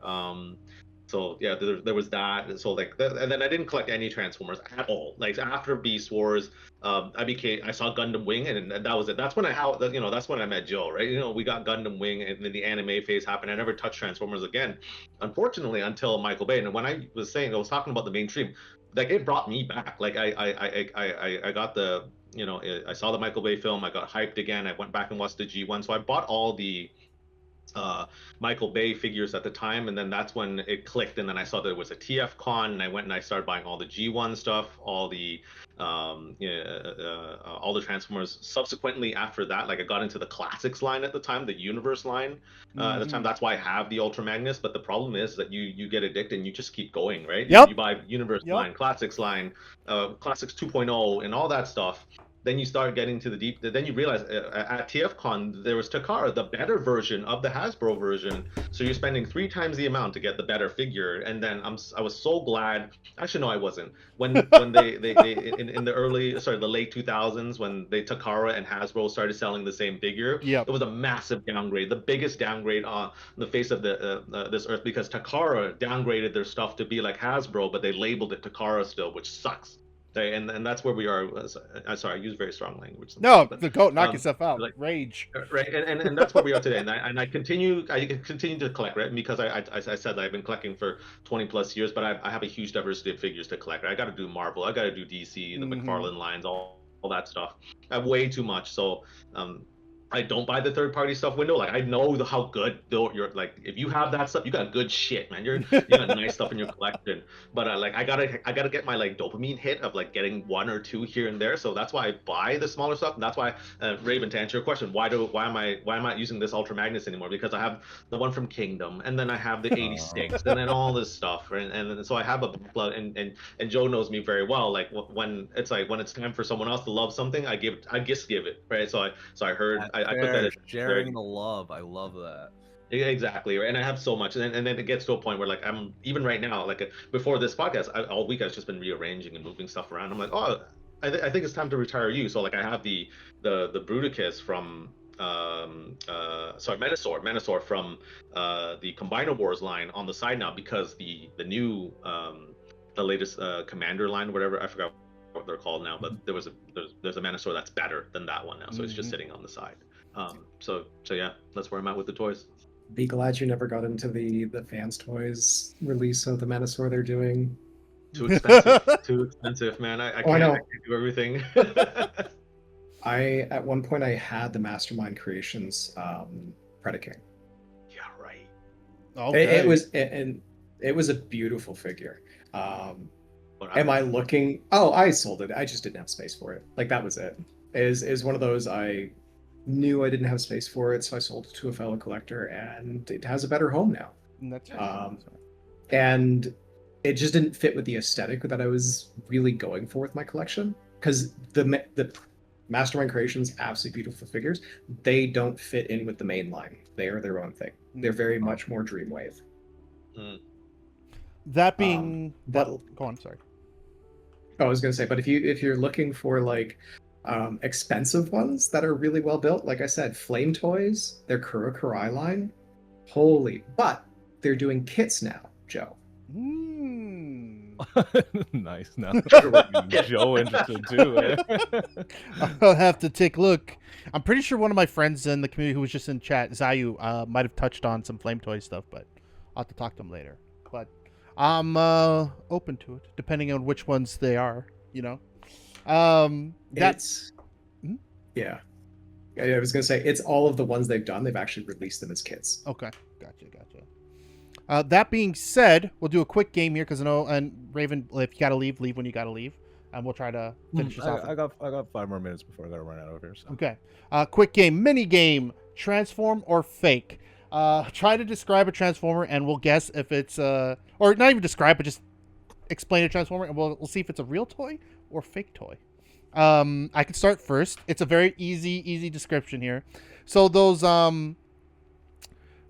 So yeah, there was that, and so and then I didn't collect any Transformers at all. Like after Beast Wars, I saw Gundam Wing, and that was it. That's when that's when I met Joe, right? We got Gundam Wing, and then the anime phase happened. I never touched Transformers again, unfortunately, until Michael Bay. And when I was talking about the mainstream, like it brought me back. Like I got the I saw the Michael Bay film. I got hyped again. I went back and watched the G1. So I bought all the Michael Bay figures at the time, and then that's when it clicked, and then I saw there was a TF Con, and I went and I started buying all the G1 stuff, all the Transformers. Subsequently after that, like I got into the Classics line at the time, the Universe line at the time. That's why I have the Ultra Magnus, but the problem is that you get addicted and you just keep going, right? Yep. You buy Universe line, Classics line, Classics 2.0 and all that stuff. then you start getting to the deep. Then you realize at TFCon there was Takara, the better version of the Hasbro version. So you're spending 3 times the amount to get the better figure. And then I was so glad. Actually, no, I wasn't. When they in the late 2000s, when Takara and Hasbro started selling the same figure, Yep. it was a massive downgrade, the biggest downgrade on the face of this earth, because Takara downgraded their stuff to be like Hasbro, but they labeled it Takara still, which sucks. Okay, and that's where we are. I'm sorry, I use very strong language. No, but, the goat, knock yourself out. Like, rage. Right, and that's where we are today. And I continue to collect, right? Because I said that I've been collecting for 20 plus years, but I have a huge diversity of figures to collect. Right? I got to do Marvel, I got to do DC, the McFarlane lines, all that stuff. I have way too much, so I don't buy the third-party stuff window. Like, I know how good you're, like, if you have that stuff, you got good shit, man. You got nice stuff in your collection. But like, I gotta get my like dopamine hit of like getting 1 or 2 here and there. So that's why I buy the smaller stuff. And that's why, Raven, to answer your question, why am I not using this Ultra Magnus anymore? Because I have the one from Kingdom, and then I have the 86, and then all this stuff, and so I have a backlog. And Joe knows me very well. Like, when it's time for someone else to love something, I just give it, right? So I heard. I put that as sharing the love. I love that. Exactly, right? And I have so much, and then it gets to a point where, like, I'm even right now, like, before this podcast, all week I've just been rearranging and moving stuff around. I'm like, oh, I think it's time to retire you. So like, I have the Bruticus from Menasor from the Combiner Wars line on the side now, because the new the latest Commander line, whatever, I forgot what they're called now, but there's a Menasor that's better than that one now, so it's just sitting on the side. So yeah, that's where I'm at with the toys. Be glad you never got into the Fans Toys release of the Menasor they're doing. Too expensive, man. I can't do everything. At one point I had the Mastermind Creations Predaking. Yeah, right. Okay. It was a beautiful figure. Am I looking? Oh, I sold it. I just didn't have space for it. Like, that was it. Is one of those, I knew I didn't have space for it, so I sold it to a fellow collector, and it has a better home now. That's and it just didn't fit with the aesthetic that I was really going for with my collection, because the Mastermind Creations, absolutely beautiful figures, they don't fit in with the main line. They are their own thing. They're very much more Dreamwave. That being go on, sorry. I was gonna say, but if you're looking for like expensive ones that are really well built, like I said, Flame Toys, their Kura Karai line, but they're doing kits now, Joe. Nice. Now Joe interested too. I'll have to take a look. I'm pretty sure one of my friends in the community who was just in chat, Zayu, might have touched on some Flame Toy stuff, but I'll have to talk to him later. But I'm open to it, depending on which ones they are, you know. That's yeah. I was gonna say, it's all of the ones they've done. They've actually released them as kits. Okay, gotcha. That being said, we'll do a quick game here, because I know, and Raven, if you gotta leave when you gotta leave, and we'll try to finish this off. I got 5 more minutes before I gotta run out of here. So. Okay. Quick game, mini game, transform or fake. Try to describe a transformer, and we'll guess if it's or not even describe, but just explain a transformer, and we'll see if it's a real toy or fake toy. I can start first. It's a very easy description here. So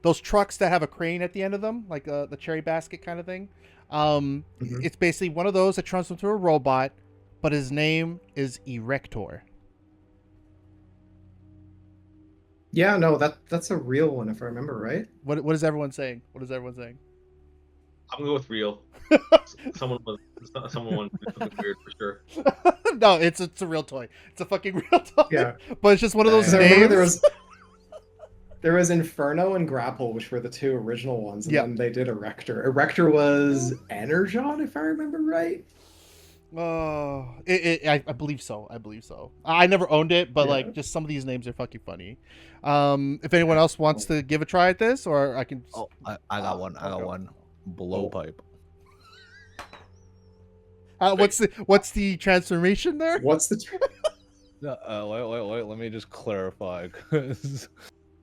those trucks that have a crane at the end of them, like the cherry basket kind of thing. It's basically one of those that turns into a robot, but his name is Erector. Yeah, no, that's a real one if I remember right. What is everyone saying? I'm gonna go with real. Someone wanted to do something weird for sure. No, it's a real toy. It's a fucking real toy. Yeah, but it's just one of those names. I remember there was Inferno and Grapple, which were the 2 original ones, and then they did Erector. Erector was Energon, if I remember right. I believe so. I never owned it, but like, just some of these names are fucking funny. If anyone else wants to give a try at this, or I can. I got one. Blowpipe. What's the transformation there? What's the? Wait. Let me just clarify, because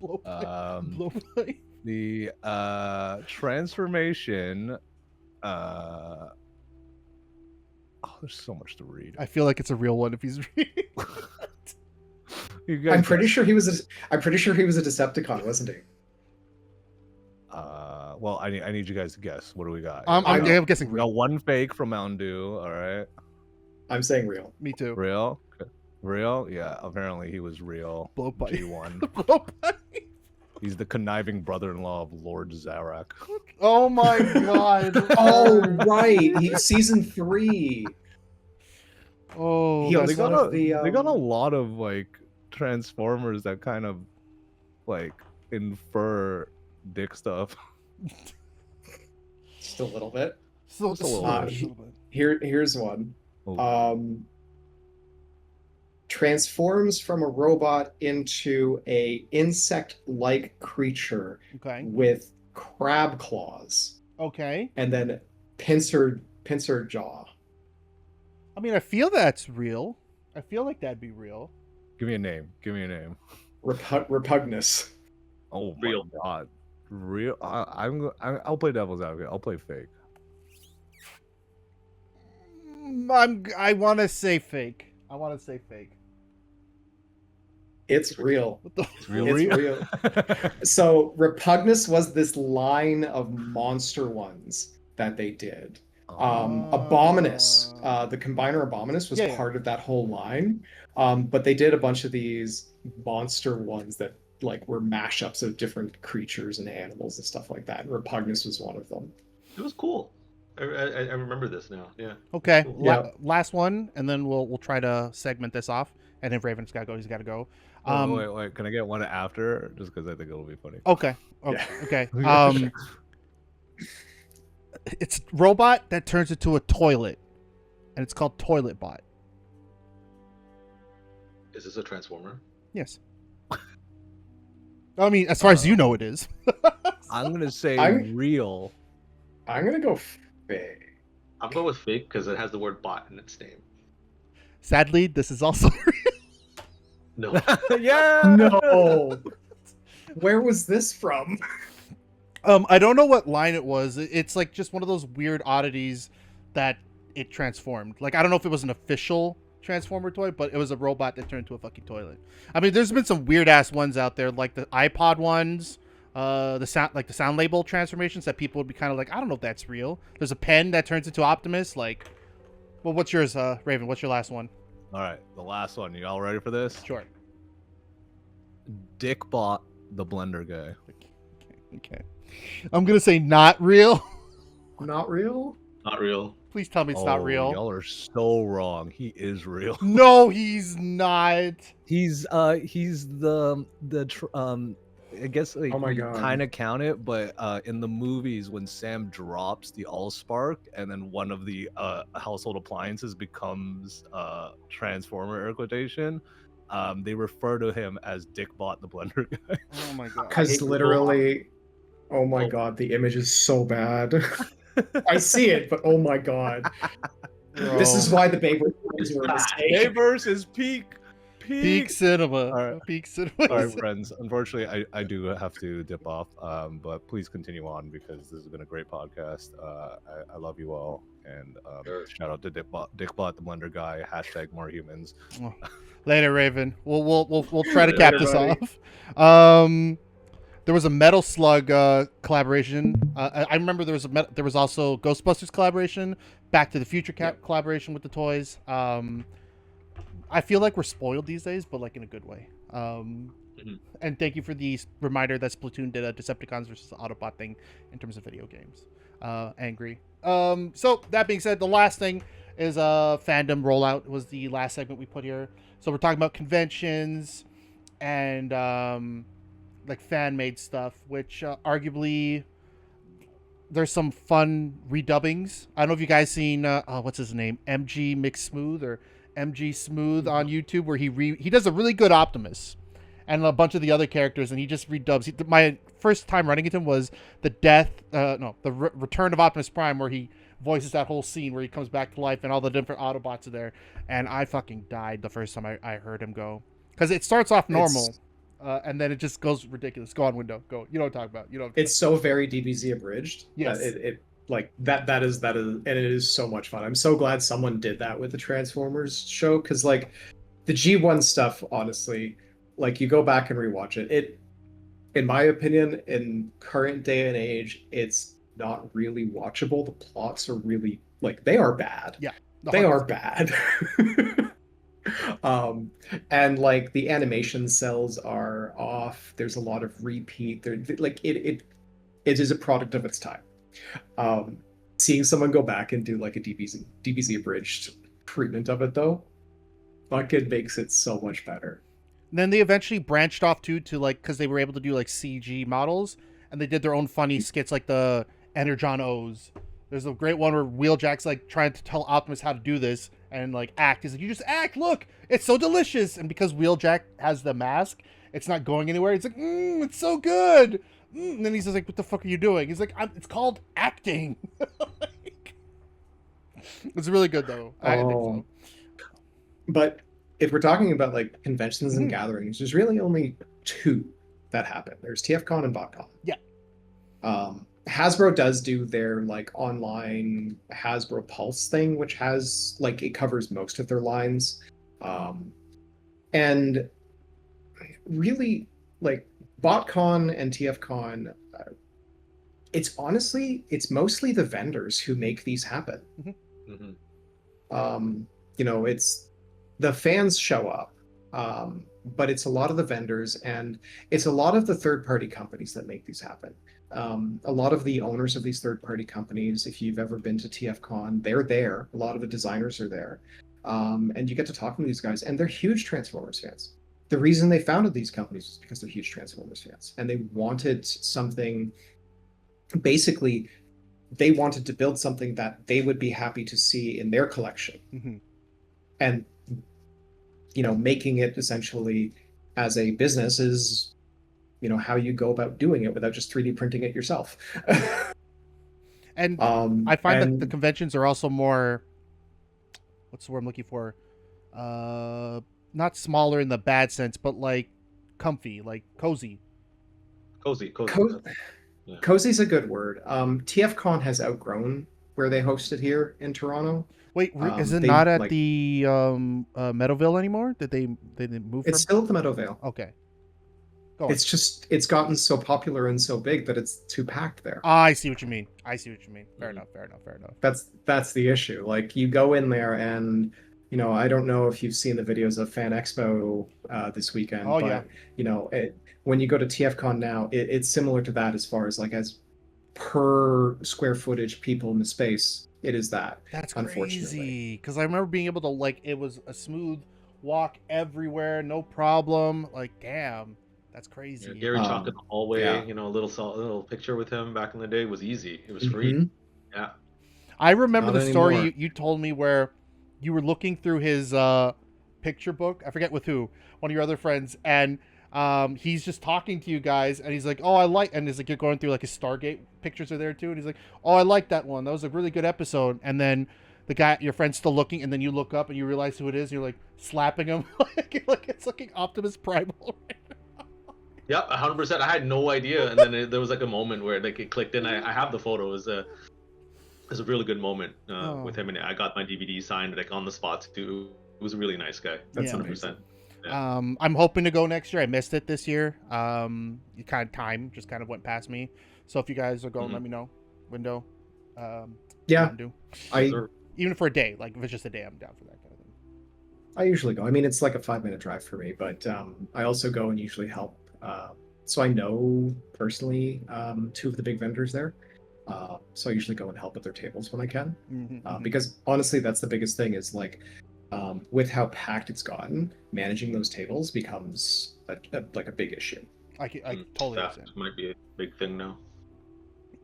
Blowpipe. the transformation. There's so much to read. I feel like it's a real one if he's reading. You guys I'm pretty guess. sure he was. I'm pretty sure he was a Decepticon, wasn't he? Well, I need you guys to guess. What do we got? I'm We guessing got real. one fake from MtnDeu. All right, I'm saying real. Me too. real, okay. Real. Yeah, apparently he was real. Blow pipe. G1. Blow pipe. He's the conniving brother-in-law of Lord Zarak. Oh my god. Oh right, season 3. Oh, He Yo, was they got one of the, they got a lot of like Transformers that kind of like infer dick stuff. Just a little bit. so, Just a little bit. Here's one. Oh. Transforms from a robot into a insect-like creature okay. with crab claws, Okay. and then pincer jaw. I mean, I feel that's real. I feel like that'd be real. Give me a name. Give me a name. Repugnus. Oh my Real. god. Real. I'll play devil's advocate. I'll play fake. I want to say fake. I want to say fake. It's real. What the? It's real. It's real. So Repugnus was this line of monster ones that they did. Abominus, the combiner Abominus was Yeah. part of that whole line. But they did a bunch of these monster ones that like were mashups of different creatures and animals and stuff like that. And Repugnus was one of them. It was cool. I remember this now. Yeah. Okay. Cool. Yeah. Last one, and then we'll try to segment this off. And if Raven's got to go, he's got to go. Wait. Can I get one after? Just because I think it'll be funny. Okay. Yeah. Okay. It's robot that turns into a toilet, and it's called Toilet Bot. Is this a Transformer? Yes. I mean, as far as you know, it is. I'm gonna say I'm- real. I'm gonna go fake. I'm going with fake because it has the word bot in its name. Sadly, this is also. No. Yeah. No. Where was this from? I don't know what line it was. It's like just one of those weird oddities that it transformed. Like, I don't know if it was an official Transformer toy, but it was a robot that turned into a fucking toilet. I mean, there's been some weird ass ones out there, like the iPod ones, the sound label transformations that people would be kind of like, I don't know if that's real. There's a pen that turns into Optimus. Like, well, what's yours, Raven? What's your last one? All right, the last one. You all ready for this? Sure. Dickbot the blender guy. Okay. I'm gonna say not real. Not real? Not real. Please tell me it's not real. Y'all are so wrong. He is real. No, he's not. He's the I guess like Oh my you God. kind of count it, but in the movies when Sam drops the Allspark and then one of the household appliances becomes Transformer air quotation, they refer to him as Dickbot the blender guy. Oh my god. Because literally, oh my god, the image is so bad. I see it, but oh my god. This is why the Babe Ruth were a mistake. Bayverse is peak cinema. All right. Peak cinema. All right, friends. Unfortunately, I do have to dip off. But please continue on because this has been a great podcast. I love you all, and Sure. shout out to Dickbot the blender guy. # more humans. Later, Raven. We'll try to cap this Later, off. There was a Metal Slug collaboration. I remember there was also Ghostbusters collaboration, Back to the Future collaboration with the toys. I feel like we're spoiled these days, but like in a good way. And thank you for the reminder that Splatoon did a Decepticons versus Autobot thing in terms of video games. Angry. So that being said, the last thing is fandom rollout was the last segment we put here. So we're talking about conventions and like fan-made stuff, which arguably there's some fun redubbings. I don't know if you guys seen what's his name, MG Mix Smooth or MG Smooth on YouTube, where he does a really good Optimus and a bunch of the other characters, and he just redubs. My first time running into him was the Return of Optimus Prime, where he voices that whole scene where he comes back to life and all the different Autobots are there, and I fucking died the first time I heard him go, because it starts off normal. And then it just goes ridiculous. Go on, Window. Go. You know what I'm talking about. You know. It's so very DBZ abridged. Yes. It like that is and it is so much fun. I'm so glad someone did that with the Transformers show, because like the G1 stuff honestly like you go back and rewatch it. It, in my opinion, in current day and age, it's not really watchable. The plots are really like they are bad. Yeah, They are bad. And like the animation cells are off. There's a lot of repeat. There, like it is a product of its time. Seeing someone go back and do like a DBZ abridged treatment of it though, fucking makes it so much better. And then they eventually branched off to like, because they were able to do like CG models, and they did their own funny skits like the Energon O's. There's a great one where Wheeljack's like trying to tell Optimus how to do this and like act. He's like, you just act, look, it's so delicious. And because Wheeljack has the mask, it's not going anywhere. He's like, it's so good. And then he's just like, what the fuck are you doing? He's like, it's called acting. Like, it's really good though. I think so. But if we're talking about like conventions and gatherings, there's really only two that happen. There's TFCon and BotCon. Yeah. Hasbro does do their like online Hasbro Pulse thing, which has like it covers most of their lines. And really like BotCon and TFCon, it's mostly the vendors who make these happen. You know, it's the fans show up, but it's a lot of the vendors and it's a lot of the third-party companies that make these happen. A lot of the owners of these third-party companies, if you've ever been to TFCon, they're there. A lot of the designers are there. And you get to talk to these guys, and they're huge Transformers fans. The reason they founded these companies is because they're huge Transformers fans. And they wanted something, basically, they wanted to build something that they would be happy to see in their collection. And, you know, making it essentially as a business is, you know, how you go about doing it without just 3D printing it yourself. And I find that the conventions are also more, what's the word I'm looking for? Not smaller in the bad sense, but like comfy, like cozy. Cozy. Yeah. Cozy's a good word. TFCon has outgrown where they hosted here in Toronto. Wait, is it not at the Meadowvale anymore? Did they move? It's still at the Meadowvale. Okay. It's just it's gotten so popular and so big that it's too packed there. I see what you mean. Fair enough. That's the issue. Like you go in there and, you know, I don't know if you've seen the videos of Fan Expo this weekend. Oh, but, yeah. You know, when you go to TFCon now, it's similar to that as far as like as per square footage people in the space. It is that. That's crazy. Because I remember being able to like it was a smooth walk everywhere, no problem. Like, damn. That's crazy. Yeah, Gary Chalk in the hallway, you know, a little picture with him back in the day was easy. It was free. Yeah. I remember Not the story anymore. you told me where you were looking through his picture book. I forget with who, one of your other friends, and he's just talking to you guys, and he's like, "Oh, I like," and he's like, "You're going through like his Stargate pictures are there too," and he's like, "Oh, I like that one. That was a really good episode." And then the guy, your friend's still looking, and then you look up and you realize who it is. And you're like slapping him, like it's looking Optimus Prime. Yeah, 100%. I had no idea, and then there was like a moment where like it clicked in. I have the photo. It was a really good moment with him, and I got my DVD signed like on the spot too. It was a really nice guy. That's 100%. Yeah. I'm hoping to go next year. I missed it this year. Time just kind of went past me. So if you guys are going, let me know. Window. Yeah, even for a day, like if it's just a day, I'm down for that kind of thing. I usually go. I mean, it's like a 5-minute drive for me, but I also go and usually help. So I know personally 2 of the big vendors there. So I usually go and help at their tables when I can. Because honestly, that's the biggest thing is like with how packed it's gotten, managing those tables becomes like a big issue. I totally understand. That might be a big thing now.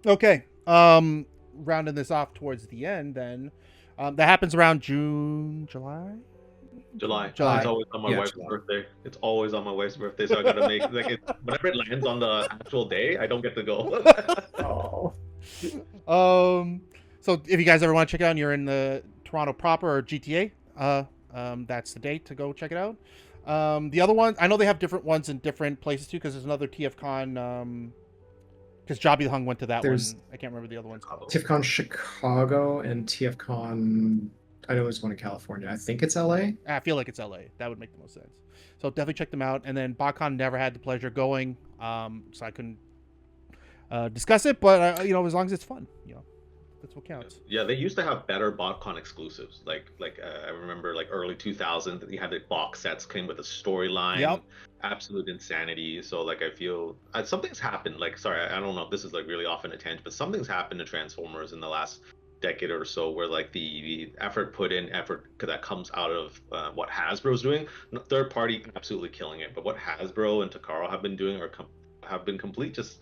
Okay. Rounding this off towards the end then. That happens around July. It's always on my wife's birthday. It's always on my wife's birthday, so I gotta make like whenever it lands on the actual day, I don't get to go. So if you guys ever want to check it out and you're in the Toronto proper or GTA, that's the date to go check it out. The other one, I know they have different ones in different places too, because there's another TFCon. Because Jobby the Hung went to that one. I can't remember the other ones. TFCon Chicago and TFCon I know there's one in California. I think it's LA. I feel like it's LA. That would make the most sense. So definitely check them out. And then BotCon never had the pleasure going, so I couldn't discuss it. But as long as it's fun, that's what counts. Yeah, they used to have better BotCon exclusives. I remember like early 2000s, you had the box sets came with a storyline. Yep. Absolute insanity. So like I feel something's happened. Like sorry, I don't know if this is like really off in a tangent, but something's happened to Transformers in the last decade or so, where like the effort that comes out of what Hasbro's doing, third party absolutely killing it, but what Hasbro and Takara have been doing have been complete just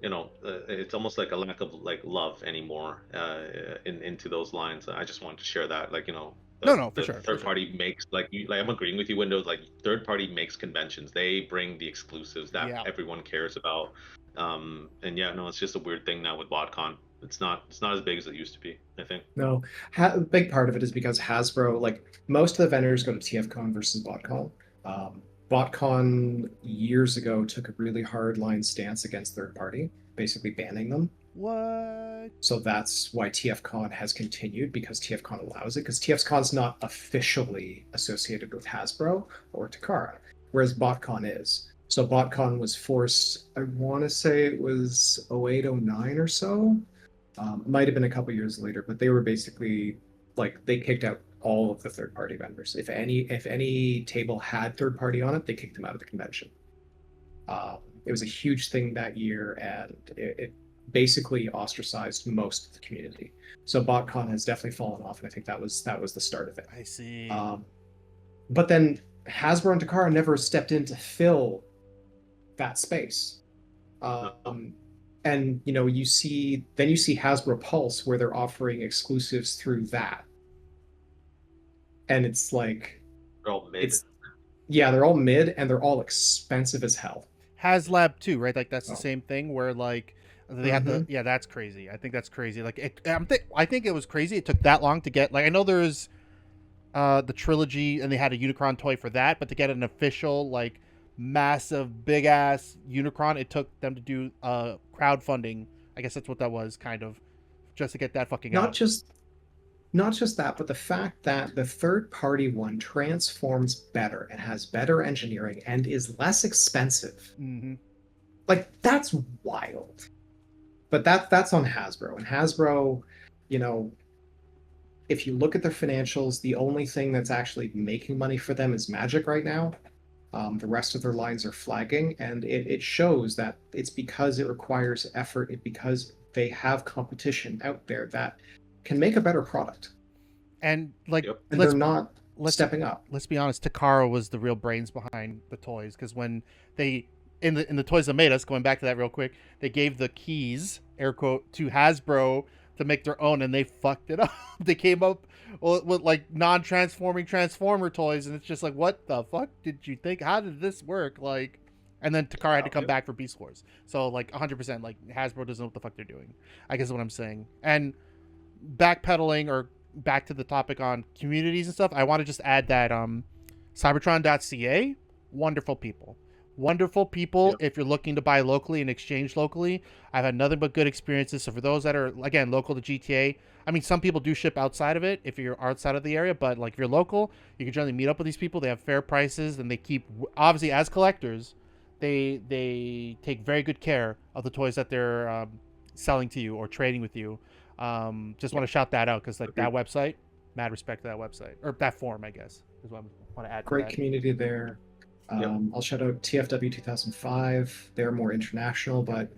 it's almost like a lack of like love anymore into those lines. I just wanted to share that, For sure. Third party makes I'm agreeing with you, Windows. Like third party makes conventions. They bring the exclusives that everyone cares about. It's just a weird thing now with BotCon. It's not as big as it used to be, I think. No, a big part of it is because Hasbro, like most of the vendors go to TFCon versus BotCon. BotCon years ago took a really hard line stance against third party, basically banning them. What? So that's why TFCon has continued, because TFCon allows it, because TFCon's not officially associated with Hasbro or Takara, whereas BotCon is. So BotCon was forced, I want to say it was 08, 09 or so. Might have been a couple years later, but they were basically they kicked out all of the third-party vendors. If any table had third-party on it, they kicked them out of the convention. It was a huge thing that year, and it basically ostracized most of the community. So BotCon has definitely fallen off, and I think that was the start of it. I see. But then Hasbro and Takara never stepped in to fill that space. And you see Hasbro Pulse, where they're offering exclusives through that, and it's like they're all mid. They're all mid, and they're all expensive as hell. HasLab too, right? Like that's the same thing where like they have to. Yeah, that's crazy. I think that's crazy. Like I think it was crazy. It took that long to get. Like I know there's the trilogy, and they had a Unicron toy for that, but to get an official like massive big ass Unicron, it took them to do crowdfunding. I guess that's what that was, kind of, just to get that fucking out. Not just that, but the fact that the third party one transforms better and has better engineering and is less expensive. Mm-hmm. Like that's wild. But that's on Hasbro, and Hasbro, if you look at their financials, the only thing that's actually making money for them is Magic right now. The rest of their lines are flagging, and it shows that it's because it requires effort, because they have competition out there that can make a better product. And they're not stepping up. Let's be honest, Takara was the real brains behind the toys, because when they in the toys that made us, going back to that real quick, they gave the keys, air quote, to Hasbro to make their own, and they fucked it up. They came up with like non-transforming Transformer toys, and it's just like, what the fuck did you think? How did this work? Like, and then Takara had to come back for Beast Wars. So like 100%, like Hasbro doesn't know what the fuck they're doing, I guess is what I'm saying. And backpedaling, or back to the topic on communities and stuff, I want to just add that Cybertron.ca, wonderful people. Yep. If you're looking to buy locally and exchange locally, I've had nothing but good experiences. So for those that are, again, local to GTA, I mean, some people do ship outside of it if you're outside of the area, but like if you're local, you can generally meet up with these people. They have fair prices, and they keep, obviously as collectors, they take very good care of the toys that they're selling to you or trading with you. Just want to shout that out, because like that website, mad respect to that website, or that forum, I guess is what I want to add. Great community there. I'll shout out TFW 2005. They're more international, but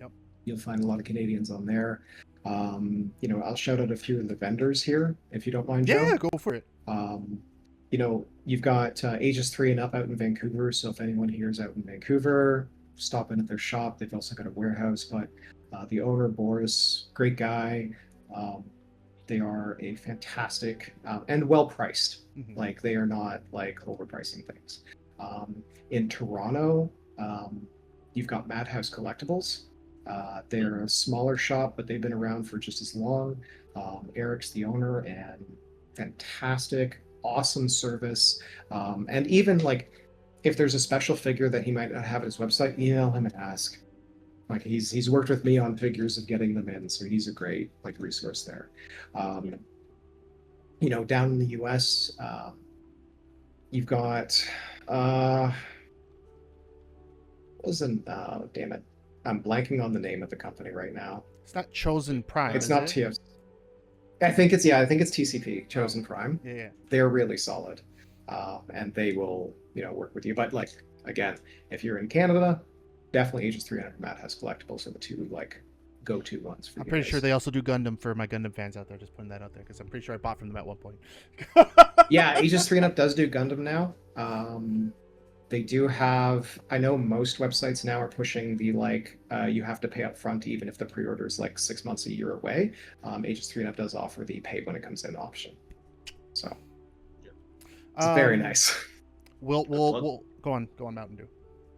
you'll find a lot of Canadians on there. I'll shout out a few of the vendors here, if you don't mind, Joe. Yeah, go for it. You've got ages 3 and up out in Vancouver, so if anyone here is out in Vancouver, stop in at their shop. They've also got a warehouse, but the owner, Boris, great guy. They are a fantastic and well-priced. Mm-hmm. Like, they are not like overpricing things. In Toronto, you've got Madhouse Collectibles. They're a smaller shop, but they've been around for just as long. Eric's the owner, and fantastic, awesome service. And even like, if there's a special figure that he might not have at his website, email him and ask. Like, he's worked with me on figures of getting them in, so he's a great resource there. down in the US, you've got what damn it, I'm blanking on the name of the company right now. It's not Chosen Prime. It's is not it? TF. I think it's TCP, Chosen Prime. Yeah. They're really solid, and they will work with you. But like again, if you're in Canada, definitely Aegis 300 Matt has collectibles are the two like go-to ones for I'm you pretty guys. sure they also do Gundam for my Gundam fans out there. Just putting that out there because I'm pretty sure I bought from them at one point. Yeah, Aegis 3 and Up does do Gundam now. They do have. I know most websites now are pushing the like you have to pay up front even if the pre-order is like 6 months a year away. Aegis 3 and Up does offer the pay when it comes in option, so it's very nice. We'll go on Mountain Dew.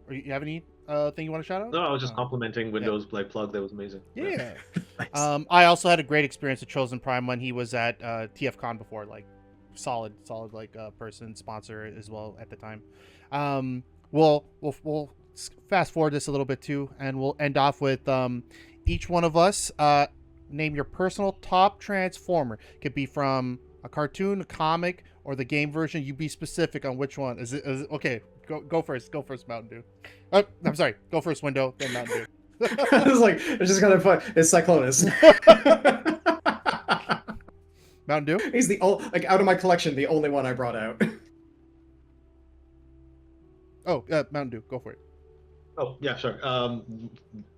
Or you have any thing you want to shout out? No, I was just complimenting Windows like plug. That was amazing. Yeah. Nice. I also had a great experience with Chosen Prime when he was at TFCon before. Like, solid like person sponsor as well at the time. We'll fast forward this a little bit too, and we'll end off with each one of us name your personal top Transformer. Could be from a cartoon, a comic, or the game version. You be specific on which one. Is it okay? Go first. Go first, Mountain Dew. Oh, I'm sorry. Go first, Window, then Mountain Dew. I was like, it's just kind of fun. It's Cyclonus. Mountain Dew? He's the old, like out of my collection, the only one I brought out. Oh, Mountain Dew. Go for it. Oh yeah, sure.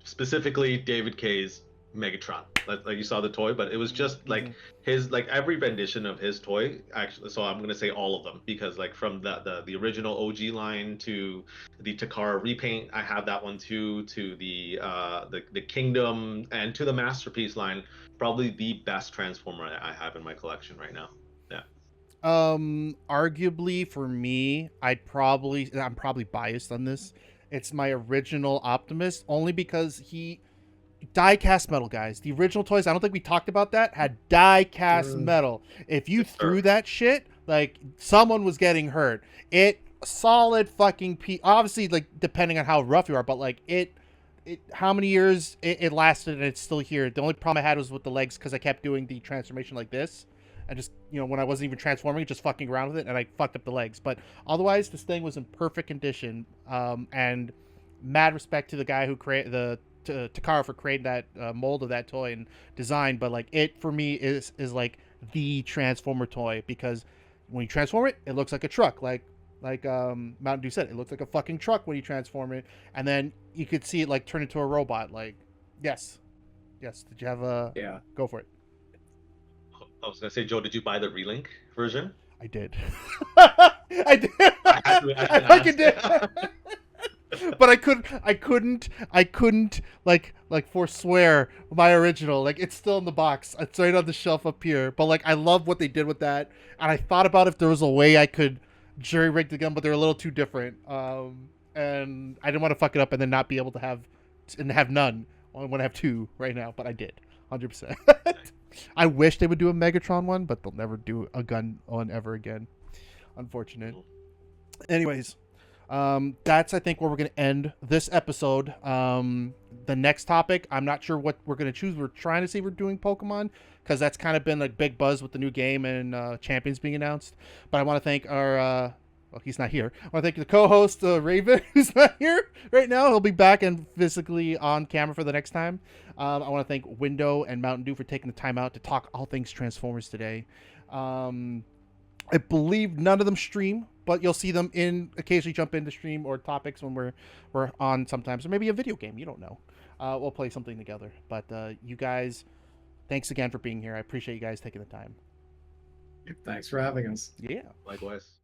Specifically David K's Megatron. Like you saw the toy, but it was just like his like every rendition of his toy. Actually, so I'm gonna say all of them because like from the original OG line to the Takara repaint, I have that one too. To the Kingdom and to the Masterpiece line, probably the best Transformer I have in my collection right now. Yeah. Arguably for me, I'm probably biased on this. It's my original Optimus only because he die-cast metal, guys. The original toys, I don't think we talked about that, had die-cast metal. If you threw that shit, like someone was getting hurt. It solid fucking obviously like depending on how rough you are, but like it how many years it lasted and it's still here. The only problem I had was with the legs because I kept doing the transformation like this. And just, when I wasn't even transforming, just fucking around with it, and I fucked up the legs. But otherwise, this thing was in perfect condition. And mad respect to the guy who created Takara for creating that mold of that toy and design. But like it for me is like the Transformer toy because when you transform it, it looks like a truck. Like Mountain Dew said, it looks like a fucking truck when you transform it, and then you could see it like turn into a robot. Like, yes. Did you have a? Yeah. Go for it. I was gonna say, Joe, did you buy the relink version? I did. I did. I fucking did. But I couldn't like forswear my original. Like it's still in the box. It's right on the shelf up here. But like I love what they did with that. And I thought about if there was a way I could jury rig the gun, but they're a little too different. And I didn't want to fuck it up and then not be able to have none. I want to have two right now, but I did 100%. I wish they would do a Megatron one, but they'll never do a gun one ever again. Unfortunate. Anyways, that's I think where we're gonna end this episode. The next topic, I'm not sure what we're gonna choose. We're trying to see if we're doing Pokemon because that's kind of been like big buzz with the new game and champions being announced. But I want to thank our well, he's not here. I want to thank the co-host, Raven, who's not here right now. He'll be back and physically on camera for the next time. I want to thank Window and Mountain Dew for taking the time out to talk all things Transformers today. I believe none of them stream, but you'll see them occasionally jump into stream or topics when we're on sometimes, or maybe a video game. You don't know. We'll play something together. But you guys, thanks again for being here. I appreciate you guys taking the time. Thanks for having us. Yeah. Likewise.